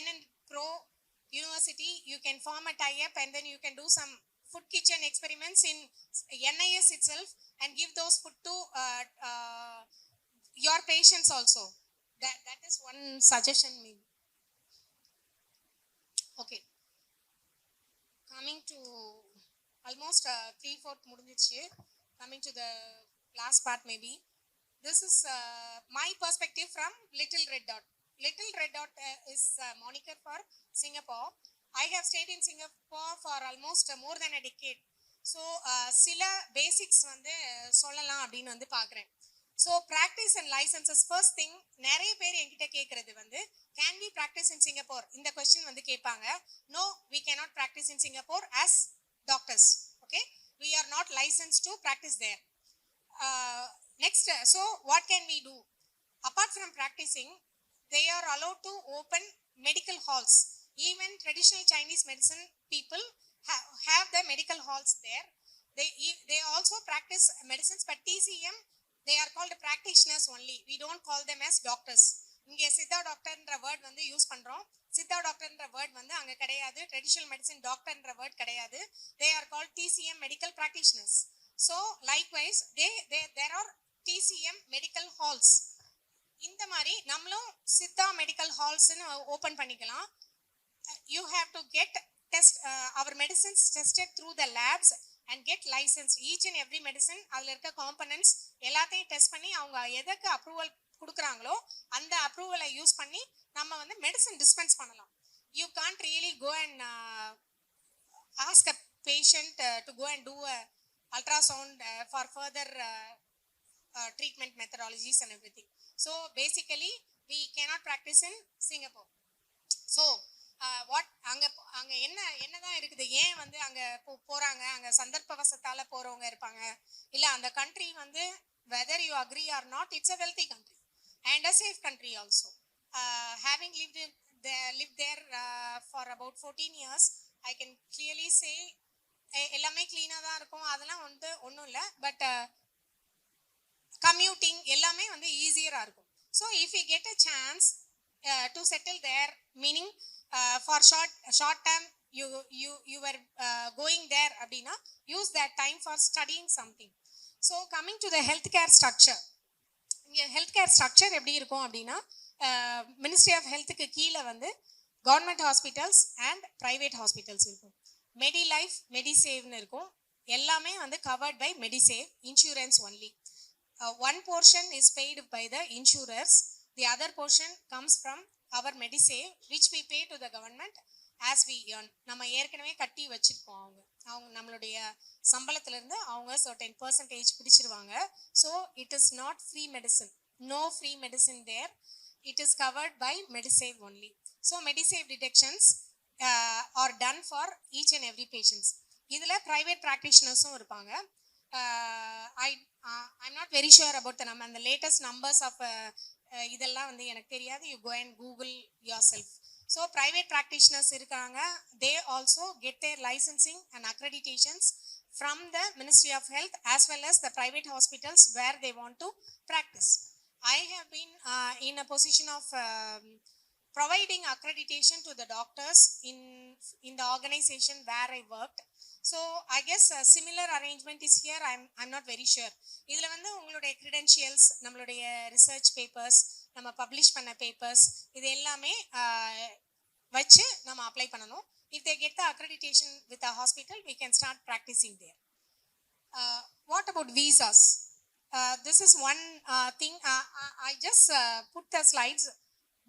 A: NN Pro University, you can form a tie-up and then you can do some food kitchen experiments in NIS itself and give those food to your patients also. That is one suggestion maybe. Okay. Coming to almost 3/4 முடிஞ்சிச்சு. Coming to the last part maybe. This is my perspective from Little Red Dot. Little Red Dot is a moniker for Singapore. I have stayed in Singapore for almost more than a decade. So சில basics வந்து சொல்லலாம் அப்படின்னு வந்து பார்க்குறேன். So practice and licenses. First thing, நிறைய பேர் என்கிட்ட கேட்குறது வந்து can we practice in Singapore, இந்த கொஸ்டின் வந்து கேட்பாங்க. No, we cannot practice in Singapore as doctors. Okay, we are not license to practice there. Next, so what can we do? Apart from practicing, they are allowed to open medical halls. Even traditional Chinese medicine people have the medical halls there. They also practice medicines, but TCM, they are called practitioners only. We don't call them as doctors. இங்கே Siddha டாக்டர்ன்ற word வந்து use பண்ணுறோம். Siddha டாக்டர்ன்ற word வந்து அங்கே கிடையாது. Traditional medicine டாக்டர்ன்ற word கிடையாது. They are called TCM medical practitioners. So likewise, there are TCM medical halls. இந்த மாதிரி நம்மளும் சித்தா மெடிக்கல் ஹால்ஸ்னு ஓப்பன் பண்ணிக்கலாம். You have to get our medicines tested through the labs and get licensed. Each and every medicine அதில் இருக்க components எல்லாத்தையும் test பண்ணி அவங்க எதுக்கு அப்ரூவல் கொடுக்குறாங்களோ அந்த அப்ரூவலை யூஸ் பண்ணி நம்ம வந்து மெடிசன் டிஸ்பென்ஸ் பண்ணலாம். You can't really go and ask a patient to go and do a ultrasound for further treatment methodologies and everything. So basically we cannot practice in Singapore. So what அங்கே என்னதான் இருக்குது, ஏன் வந்து அங்கே போகிறாங்க, அங்கே சந்தர்ப்பவசத்தால் போகிறவங்க இருப்பாங்க, இல்லை அந்த கண்ட்ரி வந்து whether you agree or not, it's a wealthy country and a safe country also. Having lived there for about 14 years, I can clearly say எல்லாமே க்ளீனாக தான் இருக்கும், அதெல்லாம் வந்து ஒன்றும் இல்லை. பட் கம்யூட்டிங் எல்லாமே வந்து ஈஸியராக இருக்கும். So if you get a chance to settle there, meaning for short time you were going there அப்படின்னா use that time for studying something. So coming to the health care structure. இங்கே health care structure எப்படி இருக்கும் அப்படின்னா, ministry of ஹெல்த்துக்கு கீழே வந்து government hospitals and private hospitals இருக்கும். Medilife, மெடிசேவ்னு இருக்கும். எல்லாமே வந்து covered by Medisave insurance only. One portion is paid by the insurers, the other portion comes from our Medisave, which we pay to the government as we earn. நம்ம ஏற்கனவே கட்டி வச்சிருப்போம். அவங்க நம்மளுடைய சம்பளத்திலிருந்து அவங்க certain percentage பிடிச்சிருவாங்க. So it is not free medicine, no free medicine there. It is covered by Medisave only. So Medisave deductions are done for each and every patients. இதில் private practitionersம் இருப்பாங்க. I'm not very sure about the number and the latest numbers of இதெல்லாம் வந்து எனக்கு தெரியாது. You go and Google yourself. So private practitioners இருக்காங்க. They also get their licensing and accreditations from the Ministry of Health as well as the private hospitals where they want to practice. I have been in a position of providing accreditation to the doctors in the organization where I worked. So I guess a similar arrangement is here. I'm not very sure. இதில் வந்து உங்களுடைய credentials, நம்மளுடைய research papers, நம்ம publish பண்ண papers, இது எல்லாமே வச்சு நம்ம அப்ளை பண்ணணும். If they get the accreditation with a hospital, we can start practicing there. What about visas? this is one thing. I just put the slides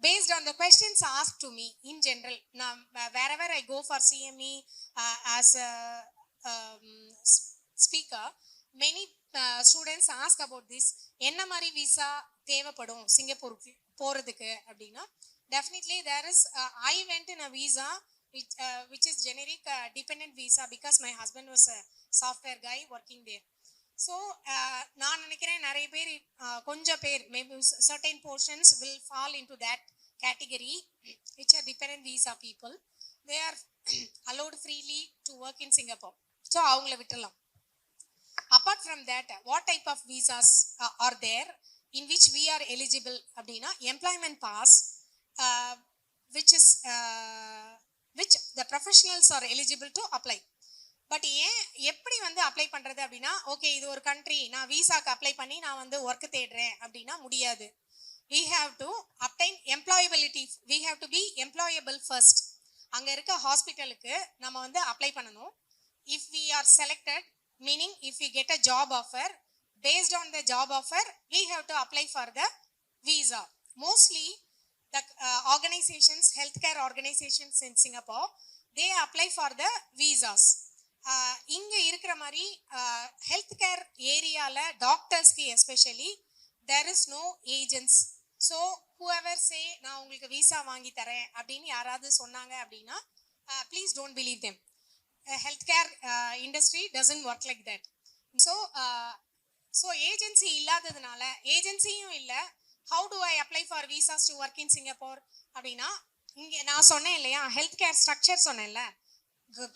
A: based on the questions asked to me in general. Now, wherever I go for CME as a speaker, many students ask about this. என்ன மாதிரி visa தேவைப்படும் சிங்கப்பூருக்கு போகிறதுக்கு அப்படின்னா, definitely there is, I went in a visa which is generic dependent visa because my husband was a software guy working there. So நான் நினைக்கிறேன் நிறைய பேர் கொஞ்சம் பேர் maybe certain portions will fall into that category which are dependent visa people. They are allowed freely to work in Singapore. So அவங்கள விட்டுடலாம். Apart from that, what type of visas are there in which we are eligible அப்படின்னா, employment pass which the professionals are eligible to apply. But ஏன் எப்படி வந்து apply பண்ணுறது அப்படின்னா, okay இது ஒரு கண்ட்ரி, நான் விசாக்கு அப்ளை பண்ணி நான் வந்து ஒர்க்கு தேடுறேன் அப்படின்னா முடியாது. we have to obtain employability, we have to be employable first. அங்கே இருக்க ஹாஸ்பிட்டலுக்கு நம்ம வந்து அப்ளை பண்ணணும். if we are selected, meaning if we get a job offer, based on the job offer we have to apply for the visa. Mostly the organizations, healthcare organizations in Singapore, they apply for the visas. இங்கே இருக்கிற மாதிரி health care ஏரியாவில் டாக்டர்ஸ்க்கு especially there is no agents. So whoever say நான் உங்களுக்கு visa வாங்கி தரேன் அப்படின்னு யாராவது சொன்னாங்க அப்படின்னா, please don't believe them. Health care industry doesn't work like that. So agency இல்லாததுனால, ஏஜென்சியும் இல்லை, how to I apply for visas to work in Singapore அப்படின்னா, இங்கே நான் சொன்னேன் இல்லையா ஹெல்த் கேர் ஸ்ட்ரக்சர் சொன்னேன்ல,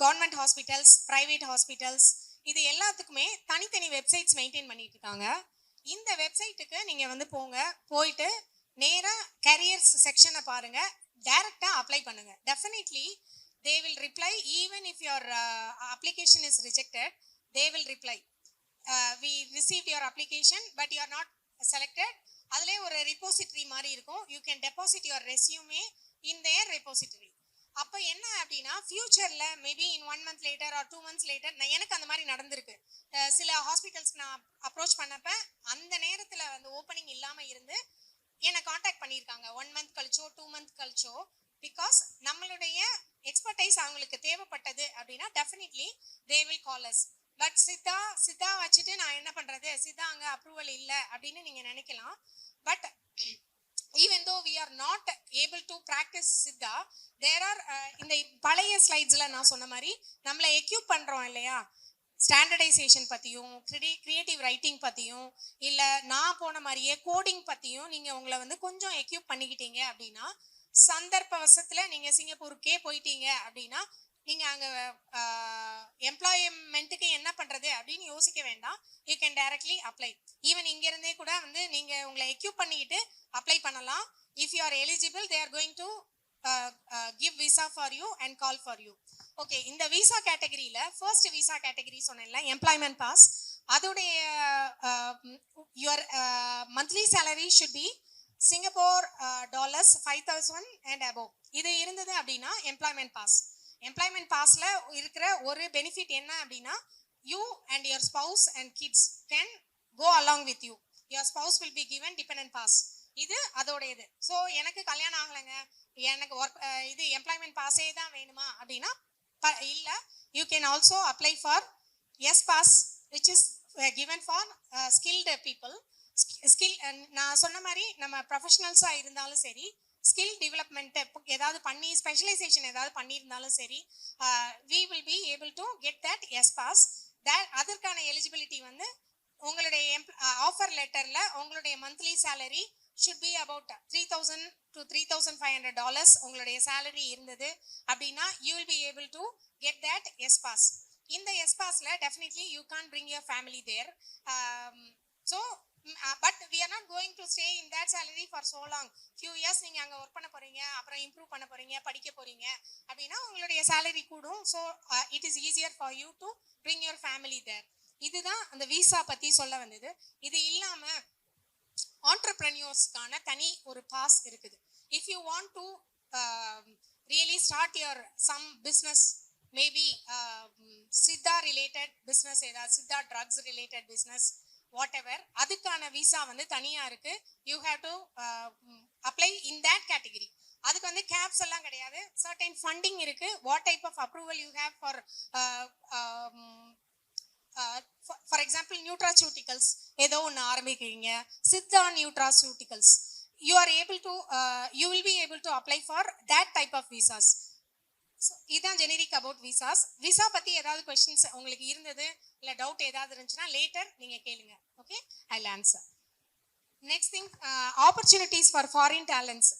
A: கவர்மெண்ட் ஹாஸ்பிட்டல்ஸ், ப்ரைவேட் ஹாஸ்பிட்டல்ஸ், இது எல்லாத்துக்குமே தனித்தனி வெப்சைட்ஸ் மெயின்டைன் பண்ணிட்டு இருக்காங்க. இந்த வெப்சைட்டுக்கு நீங்கள் வந்து போயிட்டு நேராக கேரியர்ஸ் செக்ஷனை பாருங்கள், டைரெக்டாக அப்ளை பண்ணுங்கள். Definitely they will reply. Even if your application is rejected, they will reply, we receive your application but you are not selected. அதிலே ஒரு ரெப்போசிட்டரி மாதிரி இருக்கும். You can deposit your resume in there repository. அப்போ என்ன அப்படின்னா, ஃபியூச்சரில் maybe in 1 month later or 2 months later, எனக்கு அந்த மாதிரி நடந்திருக்கு. சில ஹாஸ்பிட்டல்ஸ்க்கு நான் அப்ரோச் பண்ணப்போ அந்த நேரத்தில் வந்து ஓப்பனிங் இல்லாமல் இருந்து என்னை காண்டாக்ட் பண்ணியிருக்காங்க 1 month கழிச்சோ 2 month கழிச்சோ. பிகாஸ் நம்மளுடைய எக்ஸ்பர்டைஸ் அவங்களுக்கு தேவைப்பட்டது அப்படின்னா definitely they will call us. But Siddha வச்சுட்டு நான் என்ன பண்ணுறது, சித்தா அங்கே அப்ரூவல் இல்லை அப்படின்னு நீங்கள் நினைக்கலாம். But even though we are not able to practice Siddha, there are இந்த பழைய ஸ்லைட்ஸில் நான் சொன்ன மாதிரி நம்மளை எக்யூப் பண்ணுறோம் இல்லையா, ஸ்டாண்டர்டைசேஷன் பற்றியும் கிரியேட்டிவ் ரைட்டிங் பற்றியும் இல்லை நான் போன மாதிரியே கோடிங் பற்றியும் நீங்கள் உங்களை வந்து கொஞ்சம் எக்யூப் பண்ணிக்கிட்டீங்க அப்படின்னா, சந்தர்ப்பவசத்தில் நீங்கள் சிங்கப்பூருக்கே போயிட்டீங்க அப்படின்னா நீங்கள் அங்கே எம்ப்ளாய்மெண்ட்டுக்கு என்ன பண்ணுறது அப்படின்னு யோசிக்க வேண்டாம். You can directly apply. Even இங்கேருந்தே கூட வந்து நீங்கள் உங்களை எக்யூப் பண்ணிக்கிட்டு அப்ளை பண்ணலாம். If you are eligible, they are going to give visa for you and call for you. Okay, இந்த விசா கேட்டகரியில் ஃபர்ஸ்ட் விசா கேட்டகரி சொன்னேன்ல, எம்ப்ளாய்மெண்ட் பாஸ். அதோடைய your monthly salary should be Singapore dollars 5,000 and above. இது இருந்தது அப்படின்னா employment pass. Employment பாஸில் இருக்கிற ஒரு பெனிஃபிட் என்ன அப்படின்னா, you and your spouse and kids can go along with you. Your spouse will be given dependent pass. இது அதோட இது. ஸோ எனக்கு கல்யாணம் ஆகலைங்க, எனக்கு ஒர்க் இது எம்ப்ளாய்மெண்ட் பாஸே தான் வேணுமா அப்படின்னா இல்லை, you can also apply for S pass which is given for skilled people. நான் சொன்ன மாதிரி நம்ம ப்ரொஃபஷனல்ஸாக இருந்தாலும் சரி, ஸ்கில் டெவலப்மெண்ட் ஏதாவது பண்ணி ஸ்பெஷலைசேஷன் ஏதாவது பண்ணியிருந்தாலும் சரி, we will be able to get that yes pass. அதற்கான எலிஜிபிலிட்டி வந்து உங்களுடைய ஆஃபர் லெட்டரில் உங்களுடைய monthly salary should be about $3,000 to $3,500 உங்களுடைய சேலரி இருந்தது அப்படின்னா you will be able to get that yes pass. இந்த yes passல definitely you can't bring your family there. So but we are not going to stay in that salary for so long. Few years நீங்க அங்க work பண்ண போறீங்க, அப்புறம் improve பண்ண போறீங்க, படிக்க போறீங்க அப்படின்னா உங்களுடைய salary கூடும். So it is easier for you to bring your family there. இதுதான் அந்த விசா பத்தி சொல்ல வந்தது. இது இல்லாம entrepreneursக்கான தனி ஒரு பாஸ் இருக்குது. If you want to really start your some business, maybe Siddha related business, ஏதாவது Siddha drugs related business, whatever, அதுக்கான விசா வந்து தனியாக இருக்குது. You have to apply in that category. அதுக்கு வந்து கேப்ஸ் எல்லாம் கிடையாது. சர்டைன் ஃபண்டிங் இருக்கு. What type of approval you have for for example nutraceuticals ஏதோ ஒன்று ஆரம்பிக்கிறீங்க, Siddha nutraceuticals, you are able to you will be able to apply for that type of visas. இதுதான் generic about visas. Visa பற்றி ஏதாவது questions உங்களுக்கு இருந்தது இல்லை doubt ஏதாவது இருந்துச்சுன்னா லேட்டர் நீங்கள் கேளுங்க. Okay, I will answer. Next thing, opportunities for foreign talents.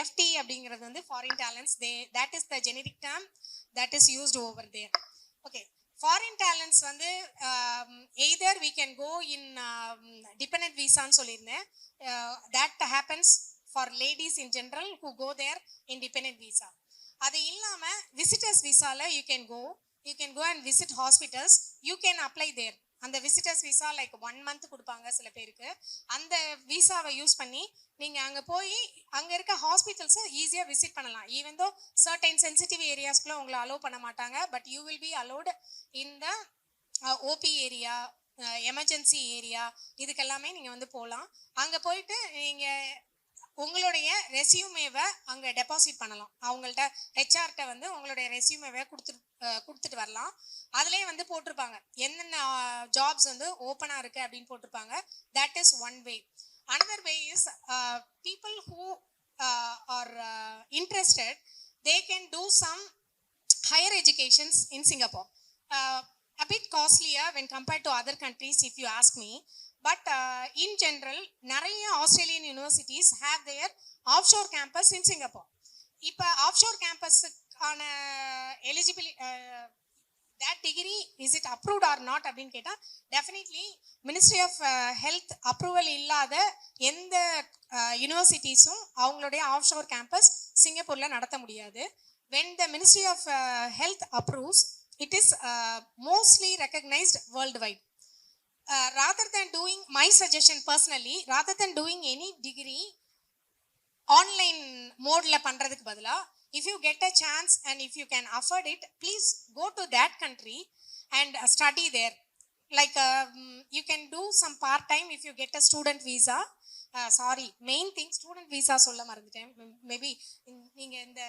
A: FT அப்படிங்கிறது வந்து foreign talents. That is the generic term that is used over there. Okay, foreign talents வந்து either we can go in dependent விசான்னு சொல்லியிருந்தேன். That happens for ladies in general who go there in dependent visa. அது இல்லாமல் visitors விசாவில் you can go and visit hospitals. You can apply there. அந்த visitors visa like 1 month கொடுப்பாங்க சில பேருக்கு. அந்த விசாவை யூஸ் பண்ணி நீங்கள் அங்கே போய் அங்கே இருக்க ஹாஸ்பிட்டல்ஸை ஈஸியாக விசிட் பண்ணலாம். ஈவன் தோ சர்டைன் சென்சிட்டிவ் ஏரியாஸ்க்குள்ள உங்களை அலோவ் பண்ண மாட்டாங்க. But you will be allowed in the OP area, emergency area, இதுக்கெல்லாமே நீங்கள் வந்து போகலாம். அங்கே போயிட்டு நீங்கள் உங்களுடைய ரெசியூமேவை அங்கே டெபாசிட் பண்ணலாம். அவங்கள்ட்ட ஹெச்ஆர்கிட்ட வந்து உங்களுடைய ரெசியூமேவை கொடுத்துட்டு வரலாம். அதுலேயே வந்து போட்டிருப்பாங்க என்னென்ன ஜாப்ஸ் வந்து ஓப்பனாக இருக்குது அப்படின்னு போட்டிருப்பாங்க. That is one way. Another way is people who are interested, they can do some higher educations in Singapore. A bit costlier when compared to other countries if you ask me. But in general, நிறைய Australian universities have their offshore campus in Singapore. இப்போ offshore கேம்பஸுக்கான eligibility, that degree is it approved or not அப்படின்னு கேட்டால் definitely ministry of health approval இல்லாத எந்த யூனிவர்சிட்டிஸும் அவங்களுடைய offshore campus சிங்கப்பூரில் நடத்த முடியாது. when the ministry of health approves, it is mostly recognized worldwide. Rather than doing, my suggestion personally, rather than doing any degree online mode la பண்றதுக்கு பதிலா, if you get a chance and if you can afford it, please go to that country and study there. Like you can do some part time if you get a student visa. Sorry, main thing student visa சொல்ல மறந்துட்டேன். Maybe நீங்க இந்த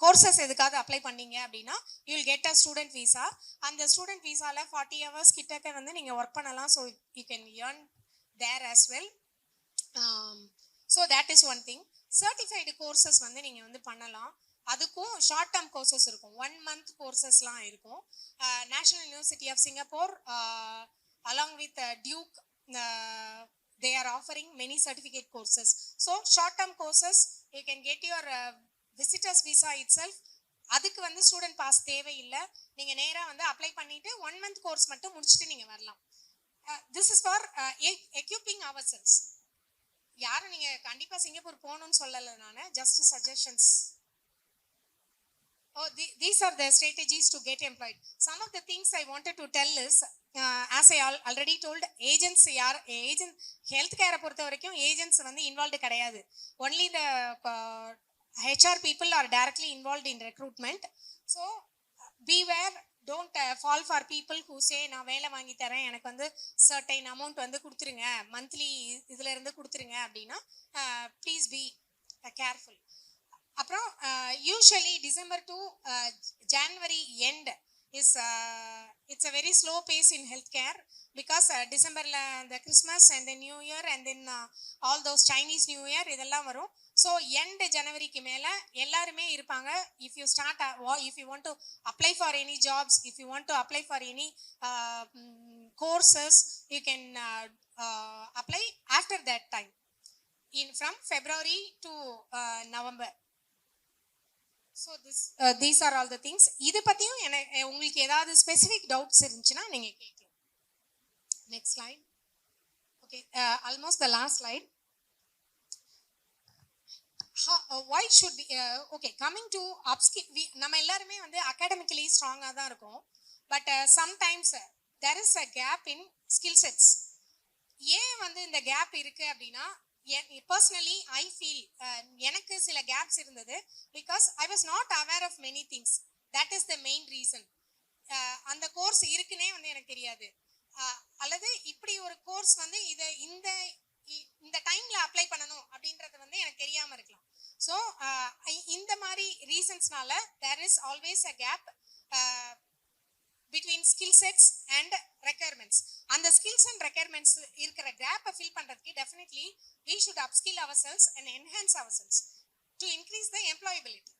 A: courses எதுக்காவது apply பண்ணீங்க அப்படின்னா you will get a student visa. அந்த student விசாவில் 40 hours கிட்டக்க வந்து நீங்கள் ஒர்க் பண்ணலாம். So you can earn there as well. So that is one thing. Certified courses வந்து நீங்கள் வந்து பண்ணலாம். அதுக்கும் ஷார்ட் டேர்ம் கோர்சஸ் இருக்கும், 1 month கோர்சஸ்லாம் இருக்கும். National university of Singapore along with Duke, they are offering many certificate courses. So short term courses you can get your visitors visa it self. அதுக்கு வந்து ஸ்டூடெண்ட் பாஸ் தேவையில்லை. நீங்கள் நேராக வந்து apply பண்ணிவிட்டு 1 month கோர்ஸ் மட்டும் முடிச்சுட்டு நீங்கள் வரலாம். This is for equipping ourselves. யாரும் நீங்கள் கண்டிப்பாக சிங்கப்பூர் போகணும்னு சொல்லலை, நான் just suggestions. These are the strategies to get employed. Some of the things I wanted to tell is, as I already told, agents health care பொறுத்த வரைக்கும் agents வந்து involved கிடையாது. Only the HR people are directly involved in recruitment. So beware, don't fall for people who say நான் வேலை வாங்கி தரேன், எனக்கு வந்து certain amount வந்து கொடுத்துருங்க, மந்த்லி இதில் இருந்து கொடுத்துருங்க அப்படின்னா ப்ளீஸ் பி கேர்ஃபுல். அப்புறம் usually December to January end is it's a very slow pace in healthcare because Decemberல the Christmas and then New Year and then all those Chinese New Year இதெல்லாம் வரும். So end ஜனவரிக்கு மேலே எல்லாருமே இருப்பாங்க. if you want to apply for any jobs, if you want to apply for any courses, you can apply after that time from February to November. So these are all the things. இது பற்றியும் உங்களுக்கு ஏதாவது specific doubts இருந்துச்சுன்னா நீங்கள் கேட்கலாம். Next slide. Okay, almost the last slide. why should we okay, coming to upskill, நம்ம எல்லாருமே வந்து அகாடமிக்கலி ஸ்ட்ராங்காக தான் இருக்கும். But sometimes there is a gap in skill sets. ஏன் வந்து இந்த கேப் இருக்குது அப்படின்னா, பர்சனலி ஐ ஃபீல் எனக்கு சில கேப்ஸ் இருந்தது because I was not aware of many things. That is the main reason. அந்த கோர்ஸ் இருக்குன்னே வந்து எனக்கு தெரியாது. அல்லது இப்படி ஒரு கோர்ஸ் வந்து இதை இந்த டைம்ல அப்ளை பண்ணணும் அப்படின்றது வந்து எனக்கு தெரியாம இருக்கலாம். ஸோ இந்த மாதிரி ரீசன்ஸ்னால there is always a gap between skill sets and requirements. And the skills and requirements இருக்கிற கேப்பை ஃபில் பண்றதுக்கு definitely we should upskill ourselves and enhance ourselves to increase the employability.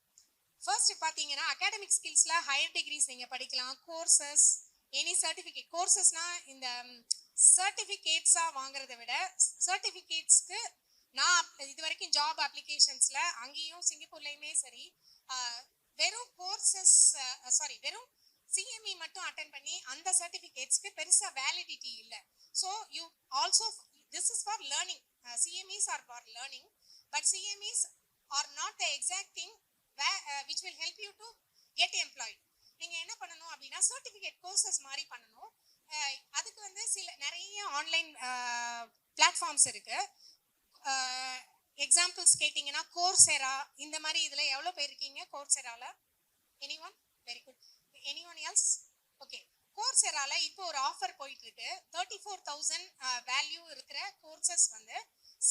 A: First பார்த்தீங்கன்னா அகாடமிக் ஸ்கில்ஸில் ஹையர் டிகிரிஸ் நீங்கள் படிக்கலாம், courses, any certificate. கோர்சஸ்னா இந்த சர்டிஃபிகேட்ஸாக வாங்குறத விட சர்டிஃபிகேட்ஸ்க்கு நான் இது வரைக்கும் ஜாப் அப்ளிகேஷன்ஸில் அங்கேயும் சிங்கப்பூர்லேயுமே சரி வெறும் கோர்சஸ் வெறும் சிஎம்இ மட்டும் அட்டென்ட் பண்ணி அந்த சர்டிஃபிகேட்ஸ்க்கு பெருசாக வேலிடிட்டி இல்லை. So you also this is for learning. CMEs are for learning, but CMEs are not the exact thing which will help you to get employed. நீங்க என்ன பண்ணணும் அப்படின்னா சர்டிஃபிகேட் கோர்சஸ் மாதிரி பண்ணணும். அதுக்கு வந்து நிறைய ஆன்லைன் பிளாட்ஃபார்ம்ஸ் இருக்கு. எக்ஸாம்பிள்ஸ் கேட்டிங்கன்னா கோர்செரா, இந்த மாதிரி இதில் எவ்வளோ பேர் இருக்கீங்க கோர்செரால? Anyone? Very good. Anyone else? Okay. கோர்செரால இப்போ ஒரு ஆஃபர் போயிட்டு இருக்கு. 34,000 வேல்யூ இருக்கிற கோர்சஸ் வந்து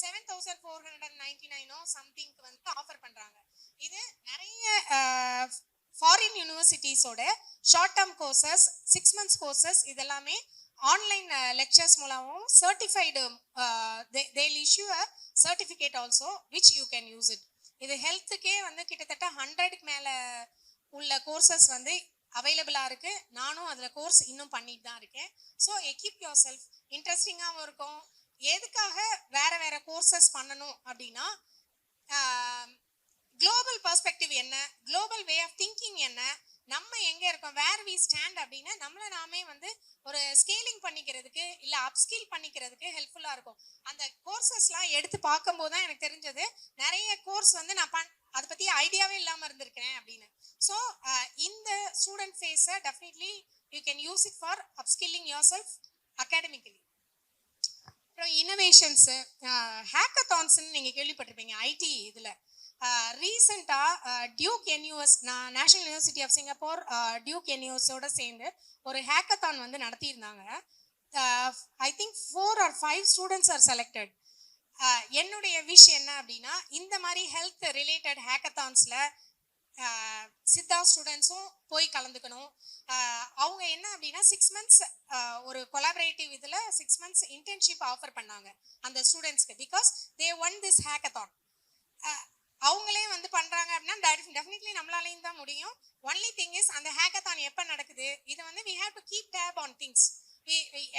A: 7,499 சம்திங்க்கு வந்து ஆஃபர் பண்றாங்க. இது நிறைய ஃபாரின் யூனிவர்சிட்டிஸோட short term courses, 6 months courses, இதெல்லாமே ஆன்லைன் லெக்சர்ஸ் மூலமும் certified they'll issue a certificate also which you can use it. இது ஹெல்த்துக்கே வந்து கிட்டத்தட்ட 100க்கு மேலே உள்ள கோர்சஸ் வந்து அவைலபிளாக இருக்கு. நானும் அதில் கோர்ஸ் இன்னும் பண்ணிட்டு தான் இருக்கேன். So equip yourself. இன்ட்ரெஸ்டிங்காகவும் இருக்கும். எதுக்காக வேற வேற கோர்சஸ் பண்ணணும் அப்படின்னா குளோபல் பெர்ஸ்பெக்டிவ் என்ன, குளோபல் வே ஆஃப் திங்கிங் என்ன, நம்ம எங்க இருக்கோம், வேர் வி ஸ்டாண்ட் அப்படின்னு நம்மளை நாமே வந்து ஒரு ஸ்கேலிங் பண்ணிக்கிறதுக்கு இல்லை அப்ஸ்கில் பண்ணிக்கிறதுக்கு ஹெல்ப்ஃபுல்லாக இருக்கும். அந்த கோர்சஸ்லாம் எடுத்து பார்க்கும்போது தான் எனக்கு தெரிஞ்சது நிறைய கோர்ஸ் வந்து நான் அதை பற்றி ஐடியாவே இல்லாமல் இருந்திருக்கேன் அப்படின்னு. ஸோ இந்த ஸ்டூடெண்ட் ஃபேஸை definitely you can use it for upskilling yourself academically. அப்புறம் இனோவேஷன்ஸு, ஹேக்கத்தான்ஸ்ன்னு நீங்கள் கேள்விப்பட்டிருப்பீங்க ஐடி இதில். ரீசெண்டாக டியூக் என்யூஎஸ், நான் national university of Singapore Duke என்யூஎஸோட சேர்ந்து ஒரு ஹேக்கத்தான் வந்து நடத்தியிருந்தாங்க. I think 4 or 5 students are selected. என்னுடைய விஷ் என்ன அப்படின்னா இந்த மாதிரி ஹெல்த் ரிலேட்டட் ஹேக்கத்தான்ஸில் சித்தா ஸ்டூடெண்ட்ஸும் போய் கலந்துக்கணும். அவங்க என்ன அப்படின்னா 6 months ஒரு கொலாபரேட்டிவ் இதில் 6 months இன்டர்ன்ஷிப் ஆஃபர் பண்ணாங்க அந்த ஸ்டூடெண்ட்ஸ்க்கு. Because they won this hackathon. அவங்களே வந்து பண்ணுறாங்க அப்படின்னா டெஃபினெட்லி நம்மளாலையும் தான் முடியும். ஒன்லி திங் இஸ் அந்த ஹேக்கத்தான் எப்போ நடக்குது, இதை வந்து we have to keep tab on things.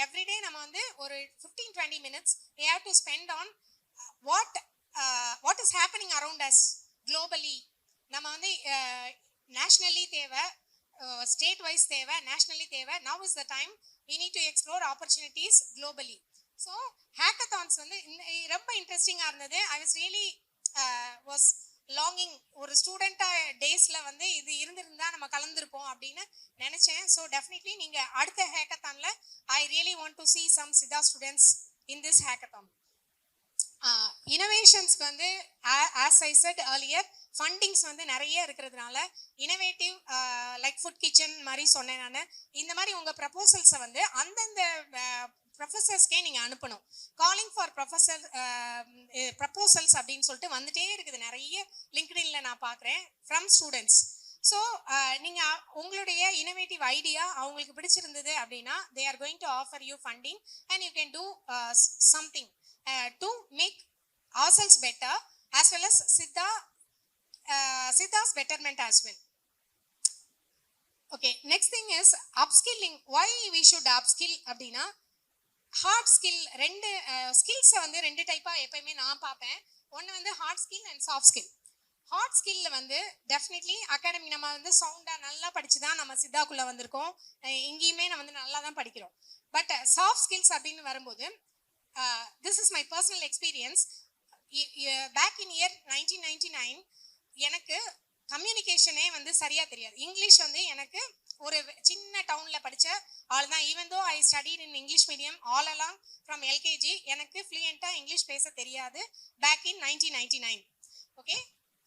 A: Everyday நம்ம வந்து ஒரு 15-20 minutes we have to spend on what is happening around us globally. நம்ம வந்து நேஷ்னலி தேவை, ஸ்டேட் வைஸ் தேவை, நேஷ்னலி தேவை. Now is the time we need to explore opportunities globally. So hackathons வந்து ரொம்ப இன்ட்ரெஸ்டிங்காக இருந்தது. I was really was longing, ஒரு ஸ்டூடெண்ட்டாக டேஸில் வந்து இது இருந்திருந்தா நம்ம கலந்துருப்போம் அப்படின்னு நினச்சேன். ஸோ டெஃபினெட்லி நீங்கள் அடுத்த ஹேக்கத்தானில் I really want to see some Siddha students in this hackathon. இனோவேஷன்ஸ்க்கு வந்து as I said earlier fundings வந்து நிறைய இருக்கிறதுனால இனோவேட்டிவ் லைக் ஃபுட் கிச்சன் மாதிரி சொன்னேன் நான். இந்த மாதிரி உங்கள் ப்ரப்போசல்ஸை வந்து அந்தந்த ப்ரொஃபஸர்ஸ்க்கே நீங்கள் அனுப்பணும். காலிங் ஃபார் ப்ரப்போசல்ஸ் அப்படின்னு சொல்லிட்டு வந்துட்டே இருக்குது நிறைய லிங்க்டின்ல நான் பார்க்குறேன் ஃப்ரம் ஸ்டூடெண்ட்ஸ். ஸோ நீங்கள் உங்களுடைய இனோவேட்டிவ் ஐடியா அவங்களுக்கு பிடிச்சிருந்தது அப்படின்னா they are going to offer you funding and you can do something to make ourselves better as well as Siddha's betterment as well. Okay, next thing is upskilling. Why we should upskill அப்படின்னா heart skill, ரெண்டு ஸ்கில்ஸை வந்து 2 டைப்பாக எப்பயுமே நான் பார்ப்பேன். ஒன்று வந்து hard skill and soft skill. Hard ஸ்கில்ல வந்து டெஃபினெட்லி அகாடமி நம்ம வந்து சவுண்டாக நல்லா படித்து தான் நம்ம சித்தாக்குள்ளே வந்திருக்கோம். இங்கேயுமே நம்ம வந்து நல்லா தான் படிக்கிறோம். பட் சாஃப்ட் ஸ்கில்ஸ் அப்படின்னு வரும்போது this is my personal experience. Back in year 1999 எனக்கு கம்யூனிகேஷனே வந்து சரியாக தெரியாது. இங்கிலீஷ் வந்து எனக்கு ஒரு சின்ன டவுனில் படித்த ஆள் தான். Even though I studied in English medium all along from LKG, எனக்கு ஃப்ளூயண்ட்டாக இங்கிலீஷ் பேச தெரியாது பேக் இன் 1999. ஓகே,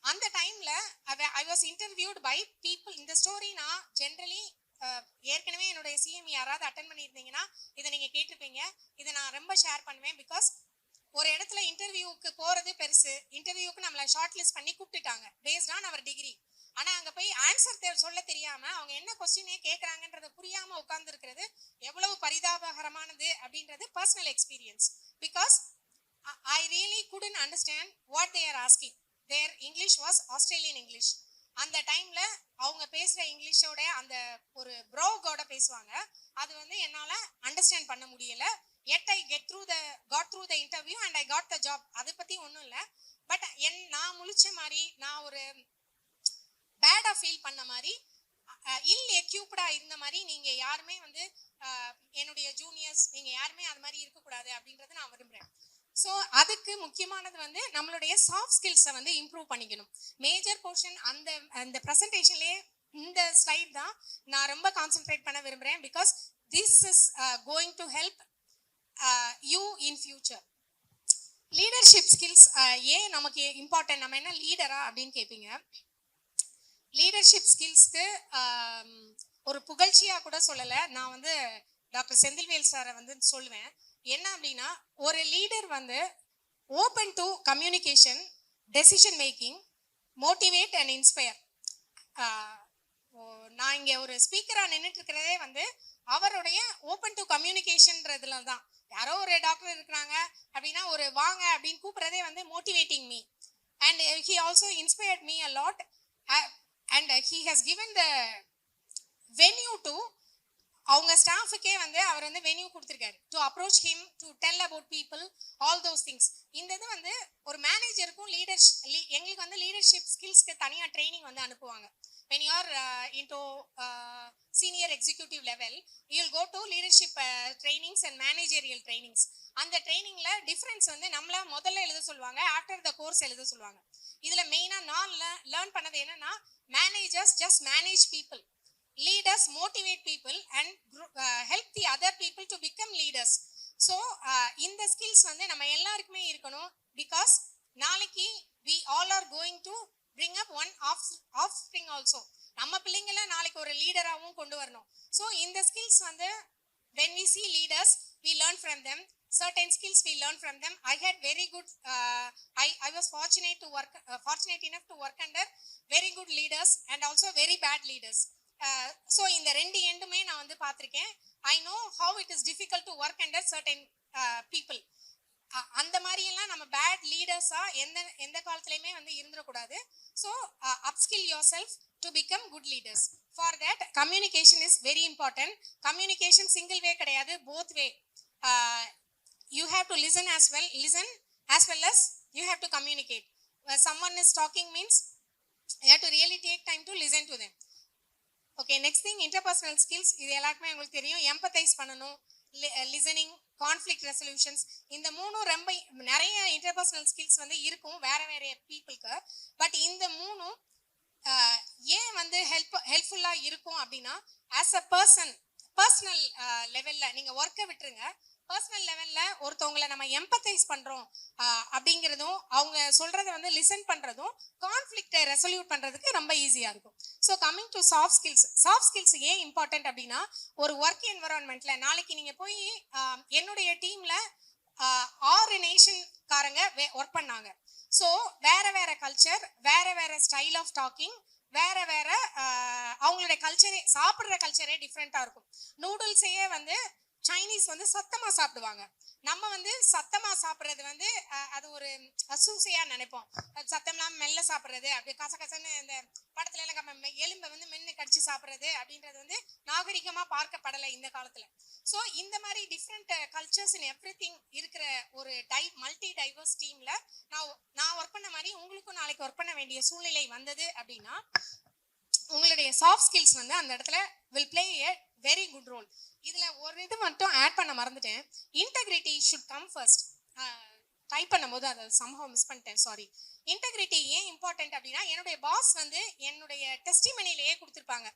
A: அந்த டைமில் I was interviewed by people. இந்த ஸ்டோரி நான் ஜென்ரலி ஏற்கனவே என்னுடைய சிஎம் யாராவது அட்டன் பண்ணியிருந்தீங்கன்னா இதை நீங்கள் கேட்டிருப்பீங்க. இதை நான் ரொம்ப ஷேர் பண்ணுவேன். பிகாஸ் ஒரு இடத்துல இன்டர்வியூக்கு போகிறது பெருசு. இன்டர்வியூக்கு நம்மளை ஷார்ட் லிஸ்ட் பண்ணி கூப்பிட்டுட்டாங்க பேஸ்ட் ஆன் அவர் டிகிரி. ஆனால் அங்கே போய் ஆன்சர் சொல்ல தெரியாமல் அவங்க என்ன கொஸ்டினே கேட்குறாங்கன்றத புரியாமல் உட்காந்துருக்கிறது எவ்வளவு பரிதாபகரமானது அப்படின்றது personal experience. Because I really couldn't understand what they are asking. Their English was Australian English. அந்த டைம்ல அவங்க பேசுற இங்கிலீஷோட அந்த ஒரு ப்ரோகோட பேசுவாங்க. அது வந்து என்னால அண்டர்ஸ்டாண்ட் பண்ண முடியல. yet I got through the interview and I got the job. அதை பத்தி ஒன்றும் இல்லை. பட் நான் முழிச்ச மாதிரி, நான் ஒரு பேடா ஃபீல் பண்ண மாதிரி, இல் எக்யூப்டா இருந்த மாதிரி நீங்க யாருமே வந்து என்னுடைய ஜூனியர்ஸ் நீங்க யாருமே அது மாதிரி இருக்கக்கூடாது அப்படின்றத நான் விரும்புறேன். ஸோ அதுக்கு முக்கியமானது வந்து நம்மளுடைய சாஃப்ட் ஸ்கில்ஸை வந்து இம்ப்ரூவ் பண்ணிக்கணும். மேஜர் போர்ஷன் அந்த ப்ரெசன்டேஷன்லேயே இந்த ஸ்லைட் தான் நான் ரொம்ப கான்சென்ட்ரேட் பண்ண விரும்புகிறேன். Because this is going to help you in future. Leadership skills ஏன் நமக்கு இம்பார்ட்டன்ட், நம்ம என்ன லீடரா அப்படின்னு கேட்பீங்க. லீடர்ஷிப் ஸ்கில்ஸ்க்கு ஒரு புகழ்ச்சியாக கூட சொல்லலை, நான் வந்து டாக்டர் செந்தில்வேல் சாரை வந்து சொல்லுவேன். என்ன அப்படின்னா, ஒரு லீடர் வந்து open to communication, decision making, motivate and inspire. நான் இங்கே ஒரு ஸ்பீக்கராக நின்றுட்டு இருக்கிறதே வந்து அவருடைய ஓப்பன் டு கம்யூனிகேஷன்றதுல தான். யாரோ ஒரு டாக்டர் இருக்கிறாங்க அப்படின்னா ஒரு வாங்க அப்படின்னு கூப்பிட்றதே வந்து motivating me. And he also inspired me a lot. And he has given the venue to அவங்க ஸ்டாஃபுக்கே வந்து அவர் வந்து வென்யூ கொடுத்துருக்காரு to approach him, to tell about people, all those things. இந்த இது வந்து ஒரு மேனேஜருக்கும் எங்களுக்கு வந்து லீடர்ஷிப் ஸ்கில்ஸ்க்கு தனியாக ட்ரைனிங் வந்து அனுப்புவாங்க. when you are into senior executive level, you will go to leadership trainings and managerial trainings. அந்த ட்ரைனிங்ல டிஃபரன்ஸ் வந்து நம்மள முதல்ல எழுத சொல்லுவாங்க, ஆஃப்டர் த கோர்ஸ் எழுத சொல்லுவாங்க. இதுல மெயினா நான் லேர்ன் பண்ணது என்னன்னா, managers just manage people, leaders motivate people and help the other people to become leaders. So இந்த ஸ்கில்ஸ் வந்து நம்ம எல்லாருக்குமே இருக்கணும். பிகாஸ் நாளைக்கு we all are going to bring up one offspring also. நம்ம பிள்ளைங்கள நாளைக்கு ஒரு லீடராகவும் கொண்டு வரணும். ஸோ இந்த ஸ்கில்ஸ் வந்து when we see leaders we learn from them. Certain skills we learn from them. I had very good I was fortunate enough to work under very good leaders and also very bad leaders. So இந்த ரெண்டு எண்டுமே நான் வந்து பார்த்துருக்கேன். I know how it is difficult to work under certain people. அந்த மாதிரியெல்லாம் நம்ம bad லீடர்ஸாக எந்த காலத்துலையுமே வந்து இருந்துடக்கூடாது. So upskill yourself to become good leaders. For that communication is very important. Communication single way கிடையாது, both way. You have to listen as well as you have to communicate. Someone is talking means you have to really take time to listen to them. Okay, next thing interpersonal skills. இது எல்லாருக்குமே உங்களுக்கு தெரியும். Empathise பண்ணணும், listening, conflict resolutions. இந்த மூணும் ரொம்ப நிறைய interpersonal skills வந்து இருக்கும் வேற வேற பீப்புளுக்கு. பட் இந்த மூணும் ஏன் வந்து ஹெல்ப்ஃபுல்லாக இருக்கும் அப்படின்னா, ஆஸ் அ பர்சனல் லெவலில் நீங்கள் ஒர்க்கை விட்டுருங்க. பர்சனல் லெவலில் ஒருத்தவங்களை நம்ம எம்பத்தைஸ் பண்ணுறோம் அப்படிங்கிறதும், அவங்க சொல்கிறத வந்து லிசன் பண்ணுறதும், கான்ஃப்ளிக்டை ரெசல்யூட் பண்ணுறதுக்கு ரொம்ப ஈஸியாக இருக்கும். So coming to soft skills. Soft skills ஏன் இம்பார்ட்டன்ட் அப்படின்னா, ஒரு ஒர்க் என்வரான்மெண்ட்டில் நாளைக்கு நீங்கள் போய் என்னுடைய டீமில் 6 நேஷன்காரங்க ஒர்க் பண்ணாங்க. ஸோ வேற வேற கல்ச்சர், வேற வேற ஸ்டைல் ஆஃப் டாக்கிங், வேற வேற அவங்களுடைய கல்ச்சரே, சாப்பிட்ற கல்ச்சரே டிஃப்ரெண்ட்டாக இருக்கும். நூடுல்ஸையே வந்து சைனீஸ் வந்து சத்தமாக சாப்பிடுவாங்க. நம்ம வந்து சத்தமாக சாப்பிட்றது வந்து அது ஒரு அசூசையாக நினைப்போம். சத்தம் இல்லாமல் மெல்ல சாப்பிட்றது, அப்படியே கசகசன்னு இந்த படத்துல எல்லாம் நம்ம எலும்பை வந்து மென்று கடிச்சு சாப்பிட்றது அப்படின்றது வந்து நாகரிகமாக பார்க்கப்படலை இந்த காலத்தில். ஸோ இந்த மாதிரி different cultures in every thing இருக்கிற ஒரு மல்டி டைவர்ஸ் டீமில் நான் ஒர்க் பண்ண மாதிரி உங்களுக்கும் நாளைக்கு ஒர்க் பண்ண வேண்டிய சூழ்நிலை வந்தது அப்படின்னா, உங்களுடைய சாஃப்ட் ஸ்கில்ஸ் வந்து அந்த இடத்துல will play a very good role. இதில் ஒரு இது மட்டும் ஆட் பண்ண மறந்துட்டேன். Integrity should come first. Type பண்ணும்போது அதை சம்ஹவ் மிஸ் பண்ணிட்டேன், சாரி. இன்டெகிரிட்டி ஏன் இம்பார்ட்டன்ட் அப்படின்னா, என்னுடைய பாஸ் வந்து என்னுடைய டெஸ்டிமனிலேயே கொடுத்துருப்பாங்க.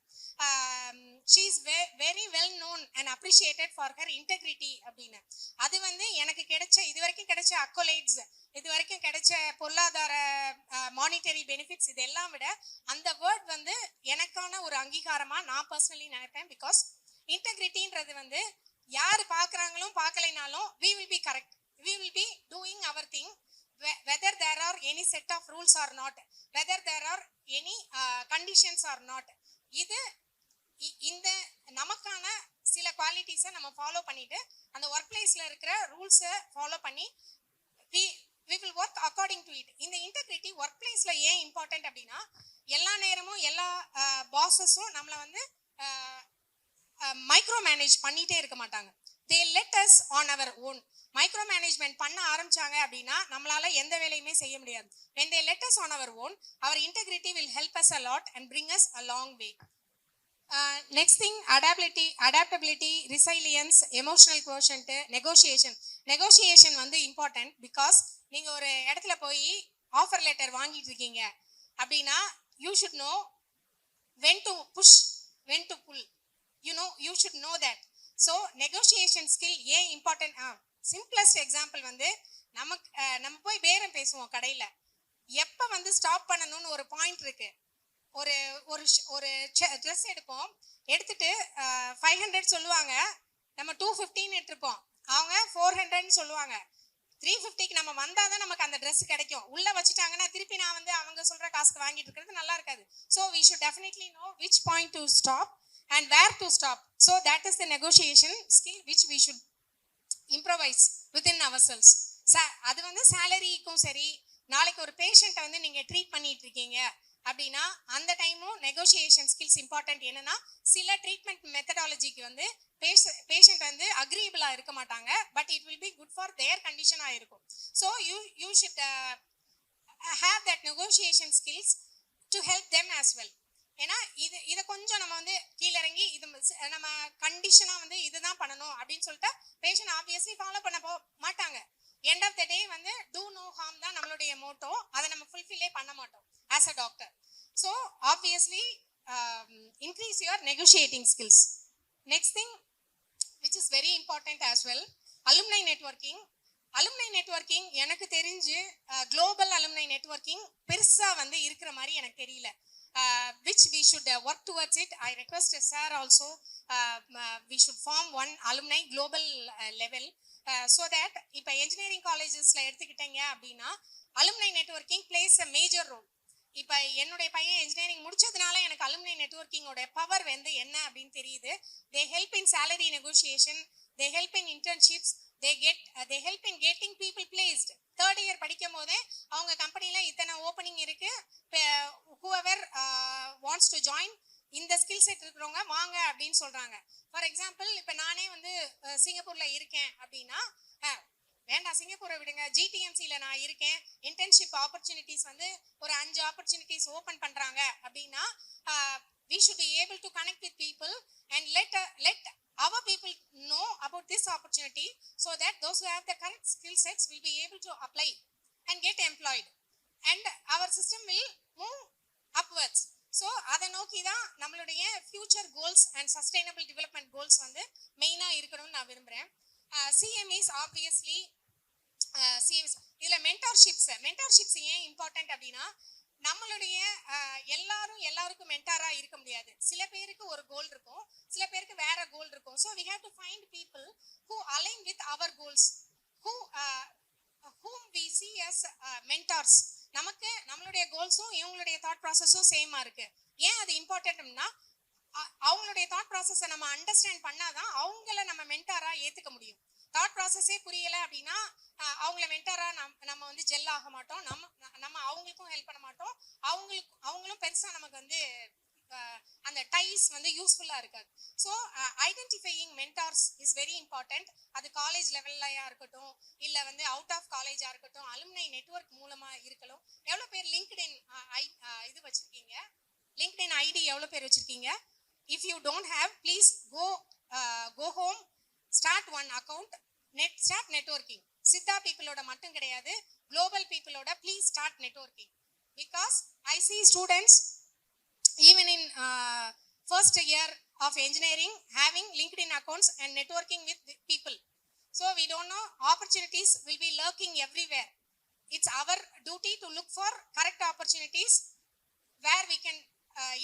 A: she is very well known and appreciated for her integrity அப்படின்னு. அது வந்து எனக்கு கிடைச்ச இது வரைக்கும் கிடைச்ச அக்கோலைட்ஸ், இது வரைக்கும் கிடைச்ச பொருளாதார மானிட்டரி பெனிஃபிட்ஸ் இதெல்லாம் விட அந்த வேர்ட் வந்து எனக்கான ஒரு அங்கீகாரமா நான் பர்சனலி நினைப்பேன். பிகாஸ் இன்டெகிரிட்டின்றது வந்து யார் பார்க்குறாங்களும் பார்க்கலைனாலும் we will be correct, we will be doing our thing whether there are any set of rules or not, whether there are any conditions or not. இது இந்த நமக்கான சில குவாலிட்டிஸை நம்ம ஃபாலோ பண்ணிட்டு அந்த ஒர்க் பிளேஸ்ல இருக்கிற ரூல்ஸை ஃபாலோ பண்ணி we will work according to it. இந்த இன்டெகிரிட்டி ஒர்க் பிளேஸ்ல ஏன் இம்பார்ட்டன்ட் அப்படின்னா எல்லா நேரமும் எல்லா பாஸஸும் நம்மளை வந்து மைக்ரோ மேனேஜ் பண்ணிட்டே இருக்க மாட்டாங்க. they let us on our own. Micro management பண்ண ஆரம்பிச்சாங்க அப்படின்னா நம்மளால எந்த வேலையுமே செய்ய முடியாது. when they let us on our own, our integrity will help us a lot and bring us a long way. Next thing, adaptability, resilience, emotional quotient, negotiation வந்து important. because நீங்க ஒரு இடத்துல போய் ஆஃபர் லெட்டர் வாங்கிட்டு இருக்கீங்க அப்படின்னா you should know when to push, when to pull. you should know that. so negotiation skill ஏன் important? simplest example வந்து நம்ம போய் பேரம் பேசுவோம் கடையில. எப்ப வந்து ஸ்டாப் பண்ணணும்னு ஒரு பாயிண்ட் இருக்கு. ஒரு ஒரு ஒரு ட்ரெஸ் எடுப்போம், எடுத்துட்டு 500 சொல்லுவாங்க, நம்ம 215 எடுத்துருப்போம், அவங்க 400 சொல்லுவாங்க. 350க்கு நம்ம வந்தாதான் நமக்கு அந்த ட்ரெஸ் கிடைக்கும். உள்ள வச்சுட்டாங்கன்னா திருப்பி நான் வந்து அவங்க சொல்ற காசுக்கு வாங்கிட்டு இருக்கிறது நல்லா இருக்காது. so we should definitely know which point to stop and where to stop. so that is the negotiation skill which we should improvise within ourselves. அது வந்து சேலரிக்கும் சரி, நாளைக்கு ஒரு பேஷண்ட்டை வந்து நீங்க ட்ரீட் பண்ணிட்டு இருக்கீங்க அப்படின்னா அந்த டைமும் நெகோசியேஷன் ஸ்கில்ஸ் இம்பார்ட்டன்ட். என்னன்னா சில ட்ரீட்மெண்ட் மெத்தடாலஜிக்கு வந்து பேஷண்ட் வந்து அக்ரியபிளா இருக்க மாட்டாங்க, but it will be good for their கண்டிஷனா இருக்கும். So you should have that negotiation skills to help them as well. ஏன்னா இதை கொஞ்சம் நம்ம வந்து கீழிறங்கி இது நம்ம கண்டிஷனா வந்து இதுதான் பண்ணணும் அப்படின்னு சொல்லிட்டு பேஷண்ட் ஆப்வியஸ்லி ஃபாலோ பண்ண மாட்டாங்க. எண்ட் ஆஃப் த டே வந்து டூ நோ ஹார்ம் தான் நம்மளுடைய மோட்டோ. அதை நம்ம ஃபுல்ஃபில்லே பண்ண மாட்டோம் as a doctor. So obviously increase your negotiating skills. Next thing which is very important as well, alumni networking. Alumni networking எனக்கு தெரிஞ்சு குளோபல் அலும்னை நெட்வொர்க்கிங் பெருசா வந்து இருக்கிற மாதிரி எனக்கு தெரியல. which we should work towards it. I request sir also we should form one alumni global level so that இப்ப engineering collegesல எடுத்துக்கிட்டீங்க அப்படின்னா alumni networking plays a major role. இப்ப என்னுடைய பையன் engineering முடிச்சதுனால எனக்கு alumni networking ஓட பவர் வந்து என்ன அப்படின்னு தெரியுது. they help in salary negotiation, they help in internships, they help in getting people placed. Third year படிக்கும் போதே அவங்க கம்பெனில இத்தனை ஓப்பனிங் இருக்கு, whoever wants to join இந்த ஸ்கில் செட் இருக்கிறவங்க வாங்க அப்படின்னு சொல்றாங்க. ஃபார் எக்ஸாம்பிள் இப்ப நானே வந்து சிங்கப்பூர்ல இருக்கேன் அப்படின்னா, வேண்டாம் சிங்கப்பூரை விடுங்க, ஜிடிஎம்சியில் நான் இருக்கேன், இன்டர்ன்ஷிப் ஆப்பர்ச்சுனிட்டிஸ் வந்து ஒரு 5 ஆப்பர்ச்சுனிட்டிஸ் ஓப்பன் பண்றாங்க அப்படின்னா we should be able to connect with people and let our people know about this opportunity so that those who have the correct skill sets will be able to apply and get employed and our system will move upwards. so அதை நோக்கி தான் நம்மளுடைய future goals and sustainable development goals வந்து மெயினாக இருக்கணும்னு நான் விரும்புகிறேன். சிஎம்இஸ் obviously சிஎம்இஸ் இதில் மென்டார்ஷிப்ஸ் ஏன் இம்பார்ட்டன்ட் அப்படின்னா நம்மளுடைய எல்லாருக்கும் மென்டாரா இருக்க முடியாது. சில பேருக்கு ஒரு கோல் இருக்கும், சில பேருக்கு வேற கோல் இருக்கும். so we have to find people who align with our goals, whom we see as mentors. நமக்கு நம்மளுடைய கோல்ஸும் இவங்களுடைய தாட் ப்ராசஸும் சேமா இருக்கு. ஏன் அது இம்பார்ட்டன்ட்னா அவங்களுடைய தாட் ப்ராசஸை நம்ம அண்டர்ஸ்டாண்ட் பண்ணாதான் அவங்கள நம்ம மென்டாரா ஏத்துக்க முடியும். தாட் ப்ராசஸே புரியல அப்படின்னா அவங்கள மென்டாரா நம்ம வந்து ஜெல் ஆக மாட்டோம், நம்ம அவங்களுக்கும் ஹெல்ப் பண்ண மாட்டோம், அவங்களும் பெருசா நமக்கு வந்து அந்த டைஸ் வந்து யூஸ்ஃபுல்லா இருக்காது. So identifying mentors is very important. அது காலேஜ் லெவல்லயா இருக்கட்டும், இல்லை வந்து அவுட் ஆஃப் காலேஜா இருக்கட்டும், அலுமினை நெட்வொர்க் மூலமா இருக்கலாம். எவ்வளோ பேர் லிங்க்டின் இது வச்சிருக்கீங்க? லிங்க்டின் ஐடி எவ்வளோ பேர் வச்சிருக்கீங்க? If you don't have, please go home, start one account, start networking. Siddha பீப்புளோட மட்டும் கிடையாது, குளோபல் பீப்புளோட please start networking. Because I see students even in first year of engineering having LinkedIn accounts and networking with people. So we don't know, opportunities will be lurking everywhere. It's our duty to look for correct opportunities where we can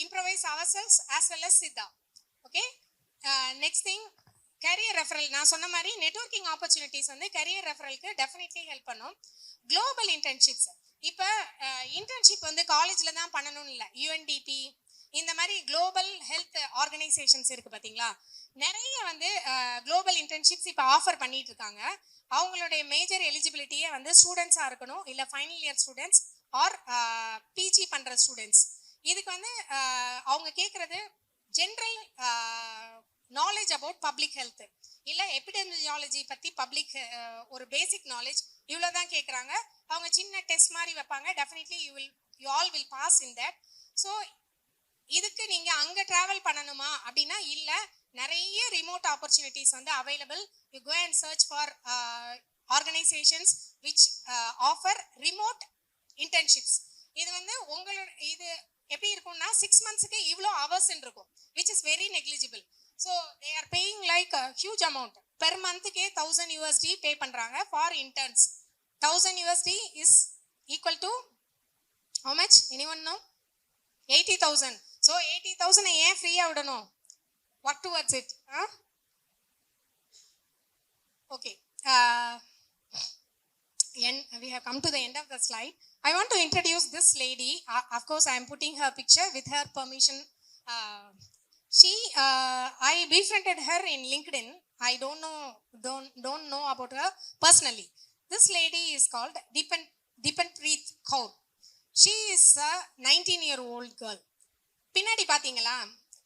A: improvise ourselves as well as Siddha. Okay. Next thing, career referral. நான் சொன்ன மாதிரி networking opportunities வந்து career ரெஃபரலுக்கு definitely help பண்ணும். Global internships, இப்போ internship வந்து காலேஜில் தான் பண்ணணும்னு இல்லை, யூஎன்டிபி இந்த மாதிரி குளோபல் ஹெல்த் ஆர்கனைசேஷன்ஸ் இருக்கு பார்த்தீங்களா, நிறைய வந்து குளோபல் இன்டர்ன்ஷிப்ஸ் இப்போ ஆஃபர் பண்ணிட்டு இருக்காங்க. அவங்களுடைய மேஜர் எலிஜிபிலிட்டியே வந்து ஸ்டூடெண்ட்ஸாக இருக்கணும், இல்லை final year students or PG பண்ணுற ஸ்டூடெண்ட்ஸ். இதுக்கு வந்து அவங்க கேட்குறது general knowledge about public health, இல்லை எபிடெமியாலஜி பற்றி பப்ளிக் ஒரு பேசிக் நாலேஜ், இவ்வளோ தான் கேட்குறாங்க. அவங்க சின்ன டெஸ்ட் மாதிரி வைப்பாங்க. Definitely you all will pass in that. So இதுக்கு நீங்கள் அங்கே ட்ராவல் பண்ணணுமா அப்படின்னா இல்லை, நிறைய ரிமோட் ஆப்பர்ச்சுனிட்டிஸ் வந்து available. You go and search for organisations which offer remote internships. இது வந்து உங்களோட இது எப்படி இருக்கும்னா 6 monthsக்கு இவ்வளோ ஹவர்ஸ்ன்னு இருக்கும், which is very negligible. So they are paying like huge amount. Per மந்த்துக்கே $1000 பே பண்ணுறாங்க for interns. $1000 is equal to how much? Anyone know? 80,000. So 80,000 ஏன் ஃப்ரீயாக விடணும்? Work towards it. Okay. We have come to the end of the slide. I want to introduce this lady. Of course, I am putting her picture with her permission. I befriended her in LinkedIn. I don't know about her personally. This lady is called Dipanpreet Kaur. She is a 19-year-old girl. பின்னாடி பார்த்தீங்களா?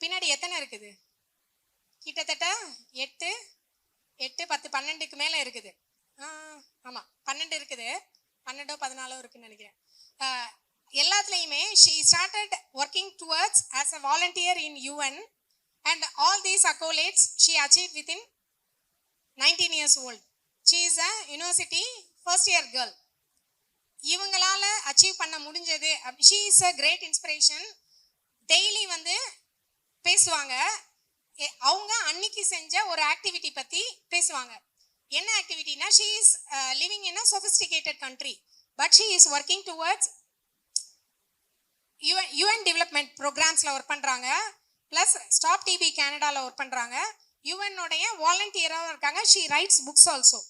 A: பின்னாடி எத்தனை இருக்குது? கிட்டத்தட்ட 8, 10, 12க்கு மேலே இருக்குது. ஆமாம், 12 இருக்குது, 12 14 இருக்குன்னு நினைக்கிறேன். எல்லாத்துலேயுமே she started working towards as a volunteer in UN, and all these accolades she achieved within 19 years old. She is a university first year girl. இவங்களால அச்சீவ் பண்ண முடிஞ்சது. she is a great inspiration. Daily வந்து பேசுவாங்க. அவங்க அன்னைக்கு செஞ்ச ஒரு activity பற்றி பேசுவாங்க. என்ன ஆக்டிவிட்டினா, she is living in a sophisticated country, but she is working towards UN development programs-ல ஒர்க் பண்ணுறாங்க, ப்ளஸ் ஸ்டாப் டிபி கேனடாவில் ஒர்க் பண்ணுறாங்க, யுஎன்னோடைய வாலண்டியராக இருக்காங்க. she writes books also.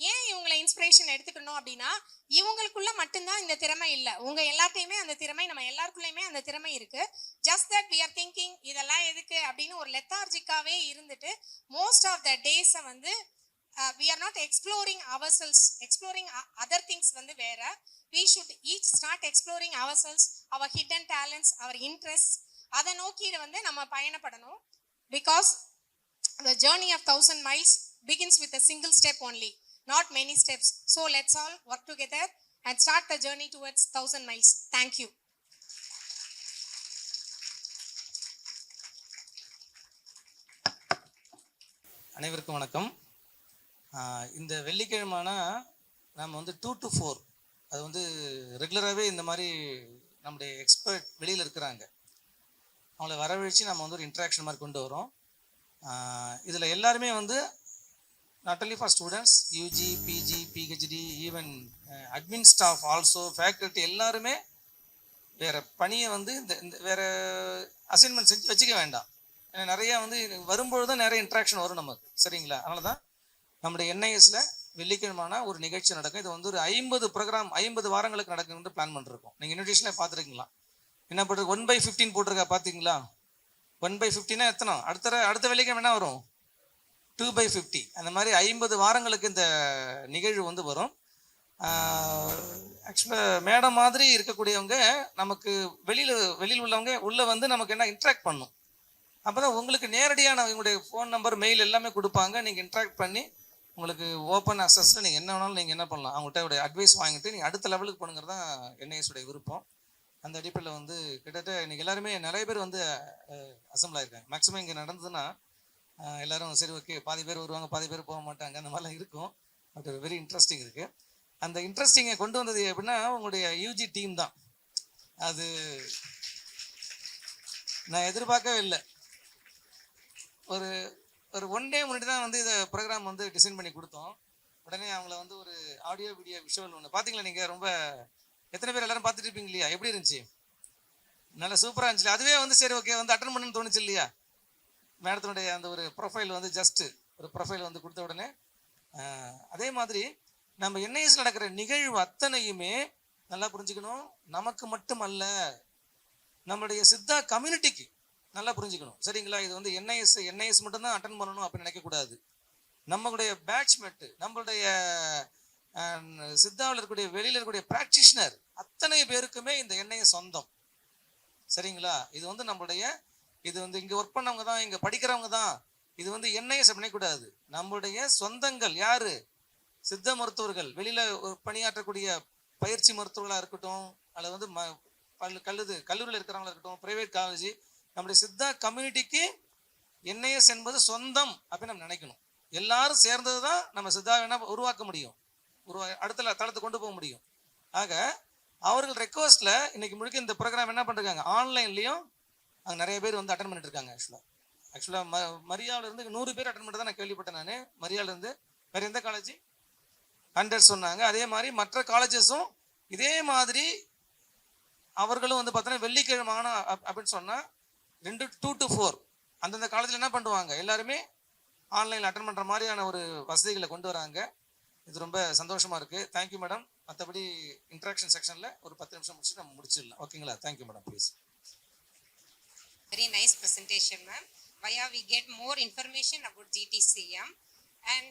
A: ஏன் இவங்களை இன்ஸ்பிரேஷன் எடுத்துக்கணும் அப்படின்னா, இவங்களுக்குள்ள மட்டும்தான் இந்த திறமை இல்லை, உங்க எல்லாத்தையுமே அந்த திறமை, நம்ம எல்லாருக்குள்ளேயுமே அந்த திறமை இருக்கு. Just that we are thinking இதெல்லாம் எதுக்கு அப்படின்னு ஒரு லெத்தார்ஜிக்காவே இருந்துட்டு மோஸ்ட் ஆஃப் த டேஸை வந்து we are not exploring ourselves. Exploring other things வந்து வேற. We should each start exploring ourselves, our hidden talents, our interests. அதை நோக்கி வந்து நம்ம பயணப்படணும். Because the journey of 1000 miles begins with a single step only, not many steps. So let's all work together and start the journey towards 1000 miles. Thank you.
B: அனைவருக்கும் வணக்கம். இந்த வெள்ளிக்கிழமைனா நம்ம வந்து 2 to 4 அது வந்து ரெகுலராகவே இந்த மாதிரி நம்முடைய எக்ஸ்பர்ட் வெளியில் இருக்கிறாங்க, அவங்கள வரவழைச்சு நம்ம வந்து ஒரு இன்ட்ராக்ஷன் மாதிரி கொண்டு வரோம். இதில் எல்லாருமே வந்து not only for students, UG, PG, PhD, even admin staff also, faculty எல்லாருமே வேறு பணியை வந்து இந்த வேறு அசைன்மெண்ட் செஞ்சு வச்சுக்க வேண்டாம். ஏன்னா நிறையா வந்து வரும்பொழுது தான் நிறைய இன்ட்ராக்ஷன் வரும் நமக்கு, சரிங்களா? அதனால தான் நம்முடைய என்ஐஎஸ்ல வெள்ளிக்கிழமான ஒரு நிகழ்ச்சி நடக்கும். இது வந்து ஒரு 50 ப்ரோக்ராம் 50 வாரங்களுக்கு நடக்குன்னு பிளான் பண்ணிருக்கோம். நீங்கள் இன்விடேஷனில் பார்த்துருக்கீங்களா? என்ன போட்டு 1/15 போட்டிருக்கா பார்த்தீங்களா? 1/15 எத்தனை? அடுத்த வெள்ளிக்கிழமை என்ன வரும்? 2/50. அந்த மாதிரி 50 வாரங்களுக்கு இந்த நிகழ்வு வந்து வரும். ஆக்சுவலாக மேடம் மாதிரி இருக்கக்கூடியவங்க நமக்கு வெளியில் உள்ளவங்க உள்ளே வந்து நமக்கு என்ன இன்ட்ராக்ட் பண்ணும். அப்போ தான் உங்களுக்கு நேரடியாக உங்களுடைய ஃபோன் நம்பர், மெயில் எல்லாமே கொடுப்பாங்க. நீங்கள் இன்ட்ராக்ட் பண்ணி உங்களுக்கு ஓப்பன் அக்சஸில் நீங்கள் என்ன வேணாலும் நீங்கள் என்ன பண்ணலாம், அவங்கள்ட்ட அட்வைஸ் வாங்கிட்டு நீங்கள் அடுத்த லெவலுக்கு போகணுங்கிறது தான் என்ஐஎஸுடைய விருப்பம். அந்த அடிப்படையில் வந்து கிட்டத்தட்ட இன்றைக்கி எல்லாருமே நிறைய பேர் வந்து அசம்பிள் ஆகிருக்காங்க. மேக்ஸிமம் இங்கே நடந்ததுன்னா எல்லோரும் சரி ஓகே, பாதி பேர் வருவாங்க, பாதி பேர் போக மாட்டாங்க, அந்த மாதிரிலாம் இருக்கும். பட் வெரி இன்ட்ரெஸ்டிங் இருக்குது. அந்த இன்ட்ரெஸ்டிங்கை கொண்டு வந்தது எப்படின்னா உங்களுடைய யூஜி டீம் தான். அது நான் எதிர்பார்க்கவே இல்லை. ஒரு ஒரு ஒன் டே முன்னாடி தான் வந்து இதை ப்ரோக்ராம் வந்து டிசைன் பண்ணி கொடுத்தோம். உடனே அவங்கள வந்து ஒரு ஆடியோ வீடியோ விஷுவல் ஒன்று பார்த்தீங்களா நீங்கள்? ரொம்ப எத்தனை பேர் எல்லாரும் பார்த்துட்டு இருப்பீங்க இல்லையா? எப்படி இருந்துச்சு? நல்லா சூப்பராக இருந்துச்சு. அதுவே வந்து சரி ஓகே வந்து அட்டன் பண்ணணும்னு தோணுச்சு இல்லையா? மேடத்தினுடைய அந்த ஒரு ப்ரொஃபைல் வந்து ஜஸ்ட்டு ஒரு ப்ரொஃபைல் வந்து கொடுத்த உடனே அதே மாதிரி நம்ம என்ஐஎஸ் நடக்கிற நிகழ்வு அத்தனையுமே நல்லா புரிஞ்சுக்கணும். நமக்கு மட்டுமல்ல, நம்மளுடைய சித்தா கம்யூனிட்டிக்கு நல்லா புரிஞ்சுக்கணும். சரிங்களா? இது வந்து என்ஐஎஸ் மட்டும்தான் அட்டன் பண்ணணும் அப்படின்னு நினைக்கக்கூடாது. நம்மளுடைய பேட்ச்மெட்டு, நம்மளுடைய சித்தாவில் இருக்கக்கூடிய வெளியில் இருக்கக்கூடிய ப்ராக்டிஷனர் அத்தனை பேருக்குமே இந்த என்ஐஎஸ் சொந்தம். சரிங்களா? இது வந்து நம்மளுடைய இது வந்து இங்கே ஒர்க் பண்ணவங்க தான், இங்கே படிக்கிறவங்க தான். இது வந்து என்ஐஎஸ் பண்ணிக்கூடாது. நம்மளுடைய சொந்தங்கள் யாரு? சித்த மருத்துவர்கள், வெளியில பணியாற்றக்கூடிய பயிற்சி மருத்துவர்களாக இருக்கட்டும், அல்லது வந்து கல்லூரியில் இருக்கிறவங்களா இருக்கட்டும், பிரைவேட் காலேஜ், நம்முடைய சித்தா கம்யூனிட்டிக்கு என்ஐஎஸ் என்பது சொந்தம் அப்படின்னு நம்ம நினைக்கணும். எல்லாரும் சேர்ந்தது தான் நம்ம சித்தாவை உருவாக்க முடியும், அடுத்த தளத்தை கொண்டு போக முடியும். ஆக அவர்கள் ரெக்வஸ்ட்ல இன்னைக்கு முழுக்க இந்த ப்ரோக்ராம் என்ன பண்ணிருக்காங்க, ஆன்லைன்லயும் அங்கே நிறைய பேர் வந்து அட்டன் பண்ணிட்டு இருக்காங்க. ஆக்சுவலாக மரியாவில் இருந்து 100 பேர் அட்டன் பண்ணி தான் நான் கேள்விப்பட்டேன். நான் மரியாவில் இருந்து வேற எந்த காலேஜ் 100 சொன்னாங்க. அதே மாதிரி மற்ற காலேஜஸும் இதே மாதிரி அவர்களும் வந்து பார்த்தீங்கன்னா வெள்ளிக்கிழமை அப்படின்னு சொன்னா 2 to 4 அந்தந்த காலேஜில் என்ன பண்ணுவாங்க, எல்லாருமே ஆன்லைனில் அட்டன் பண்ணுற மாதிரியான ஒரு வசதிகளை கொண்டு வராங்க. இது ரொம்ப சந்தோஷமா இருக்கு. Thank you madam. மற்றபடி இன்ட்ராக்ஷன் செக்ஷனில் ஒரு 10 நிமிஷம் முடிச்சு நம்ம முடிச்சிடலாம். ஓகேங்களா? Thank you madam. Please.
C: Very nice presentation, ma'am. Via we get more information about GTCM. And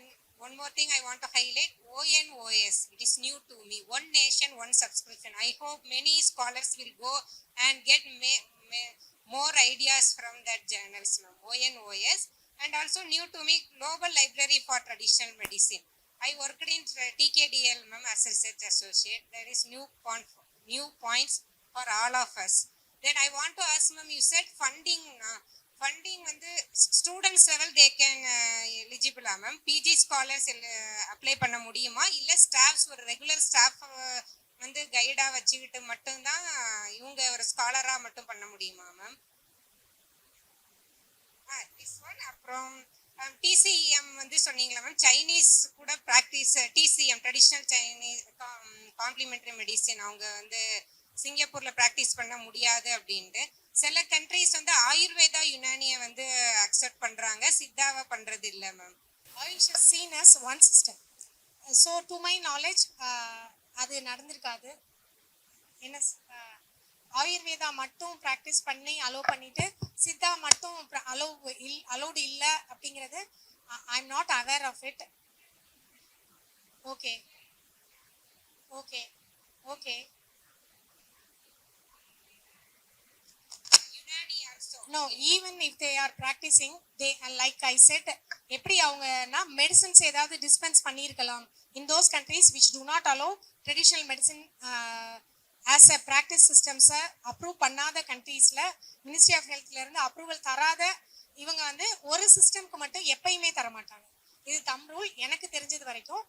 C: one more thing I want to highlight, ONOS. It is new to me. One nation, one subscription. I hope many scholars will go and get more ideas from that journals, ma'am. ONOS. And also new to me, Global Library for Traditional Medicine. I worked in TKDL, ma'am, as research associate. There is new points for all of us. Then I want to ask, ma'am, you said funding வந்து students level they can எலிஜிபிளா ma'am? PG scholars apply பண்ண முடியுமா, இல்லை staffs ஒரு regular staff வந்து கைடா வச்சுக்கிட்டு மட்டும்தான் இவங்க ஒரு ஸ்காலரா மட்டும் பண்ண முடியுமா மேம்? This one. அப்புறம் டிசிஎம் வந்து சொன்னீங்களா மேம், சைனீஸ் கூட practice DCM traditional Chinese complementary medicine அவங்க வந்து சிங்கப்பூர்ல பிராக்டிஸ் பண்ண முடியாது அப்படின்ட்டு. சில கண்ட்ரீஸ் வந்து ஆயுர்வேதா யுனானியை வந்து அக்செப்ட் பண்றாங்க, சித்தாவை பண்றது இல்லை ma'am.
A: Ayush is seen as one system. So to my knowledge அது நடந்திருக்காது. என்ன ஆயுர்வேதா மட்டும் ப்ராக்டிஸ் பண்ணி அலோவ் பண்ணிட்டு சித்தா மட்டும் அலோவ்டு இல்லை அப்படிங்கிறது I am not aware of it. Okay okay okay. No, even if they are practicing, they, like I said, எப்படி அவங்கன்னா மெடிசன்ஸ் ஏதாவது டிஸ்பென்ஸ் பண்ணியிருக்கலாம். In those countries which do not allow traditional medicine as a practice systems approve பண்ணாத கண்ட்ரீஸ்ல ministry of ஹெல்த்ல இருந்து approval தராத இவங்க வந்து ஒரு சிஸ்டம்க்கு மட்டும் எப்பயுமே தரமாட்டாங்க. இது தம் ரூல் எனக்கு தெரிஞ்சது வரைக்கும்.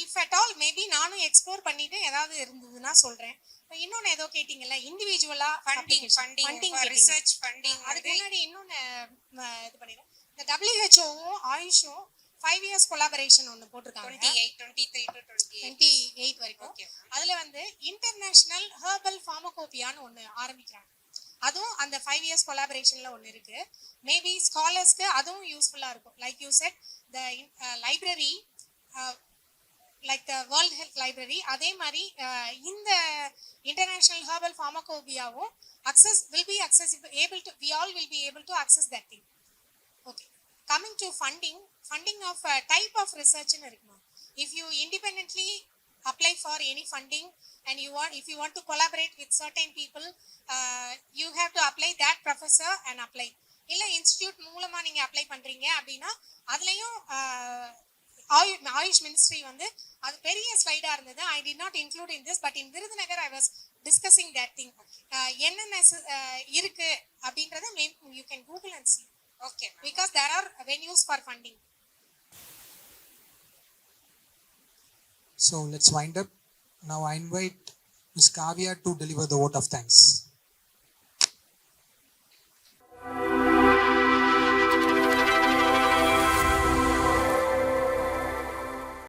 A: இஃப் அட் ஆல் மேபி நானும் எக்ஸ்ப்ளோர் பண்ணிட்டு ஏதாவது இருந்ததுன்னா சொல்றேன். இன்னொன்னு ஏதோ கேட்டீங்கல்ல, இண்டிவிஜுவலா ஃபண்டிங்
C: ரிசர்ச் ஃபண்டிங்.
A: அதுக்கு முன்னாடி இன்னொன்னு இது பண்ணிடுறேன். இந்த டபிள்யூஹெச்ஓவும் ஆயுஷும் 5 years கொலாபரேஷன் ஒன்று போட்டிருக்காங்க,
C: 23 to
A: 28 வரைக்கும். அதுல வந்து இன்டர்நேஷனல் ஹெர்பல் ஃபார்மகோபியான்னு ஒன்று ஆரம்பிக்கிறாங்க. அதுவும் அந்த 5 years கொலாபரேஷன்ல ஒன்று இருக்கு. மேபி ஸ்காலர்ஸ்க்கு அதுவும் யூஸ்ஃபுல்லா இருக்கும். Like you said the library like the World Health Library, அதே மாதிரி இந்த இன்டர்நேஷனல் ஹெர்பல் ஃபார்மகோபியாவும் will be accessible, we all will be able to access that thing. Okay, coming to funding of type of research ன்னு இருக்குமா. If you independently apply for any funding and if you want to collaborate with certain people, you have to apply that professor and apply. இல்ல institute மூலமா நீங்க apply பண்றீங்க அப்படின்னா அதுலயும் AYUSH ministry வந்து அது பெரிய ஸ்லைடா இருந்தது. I did not include in this, but in Virudhunagar I was discussing that thing. என்னென்ன இருக்கு அப்படின்றத you can Google and see.
C: Okay,
A: because there are venues for funding.
D: So let's wind up. Now I invite Ms. Kavya to deliver the vote of thanks.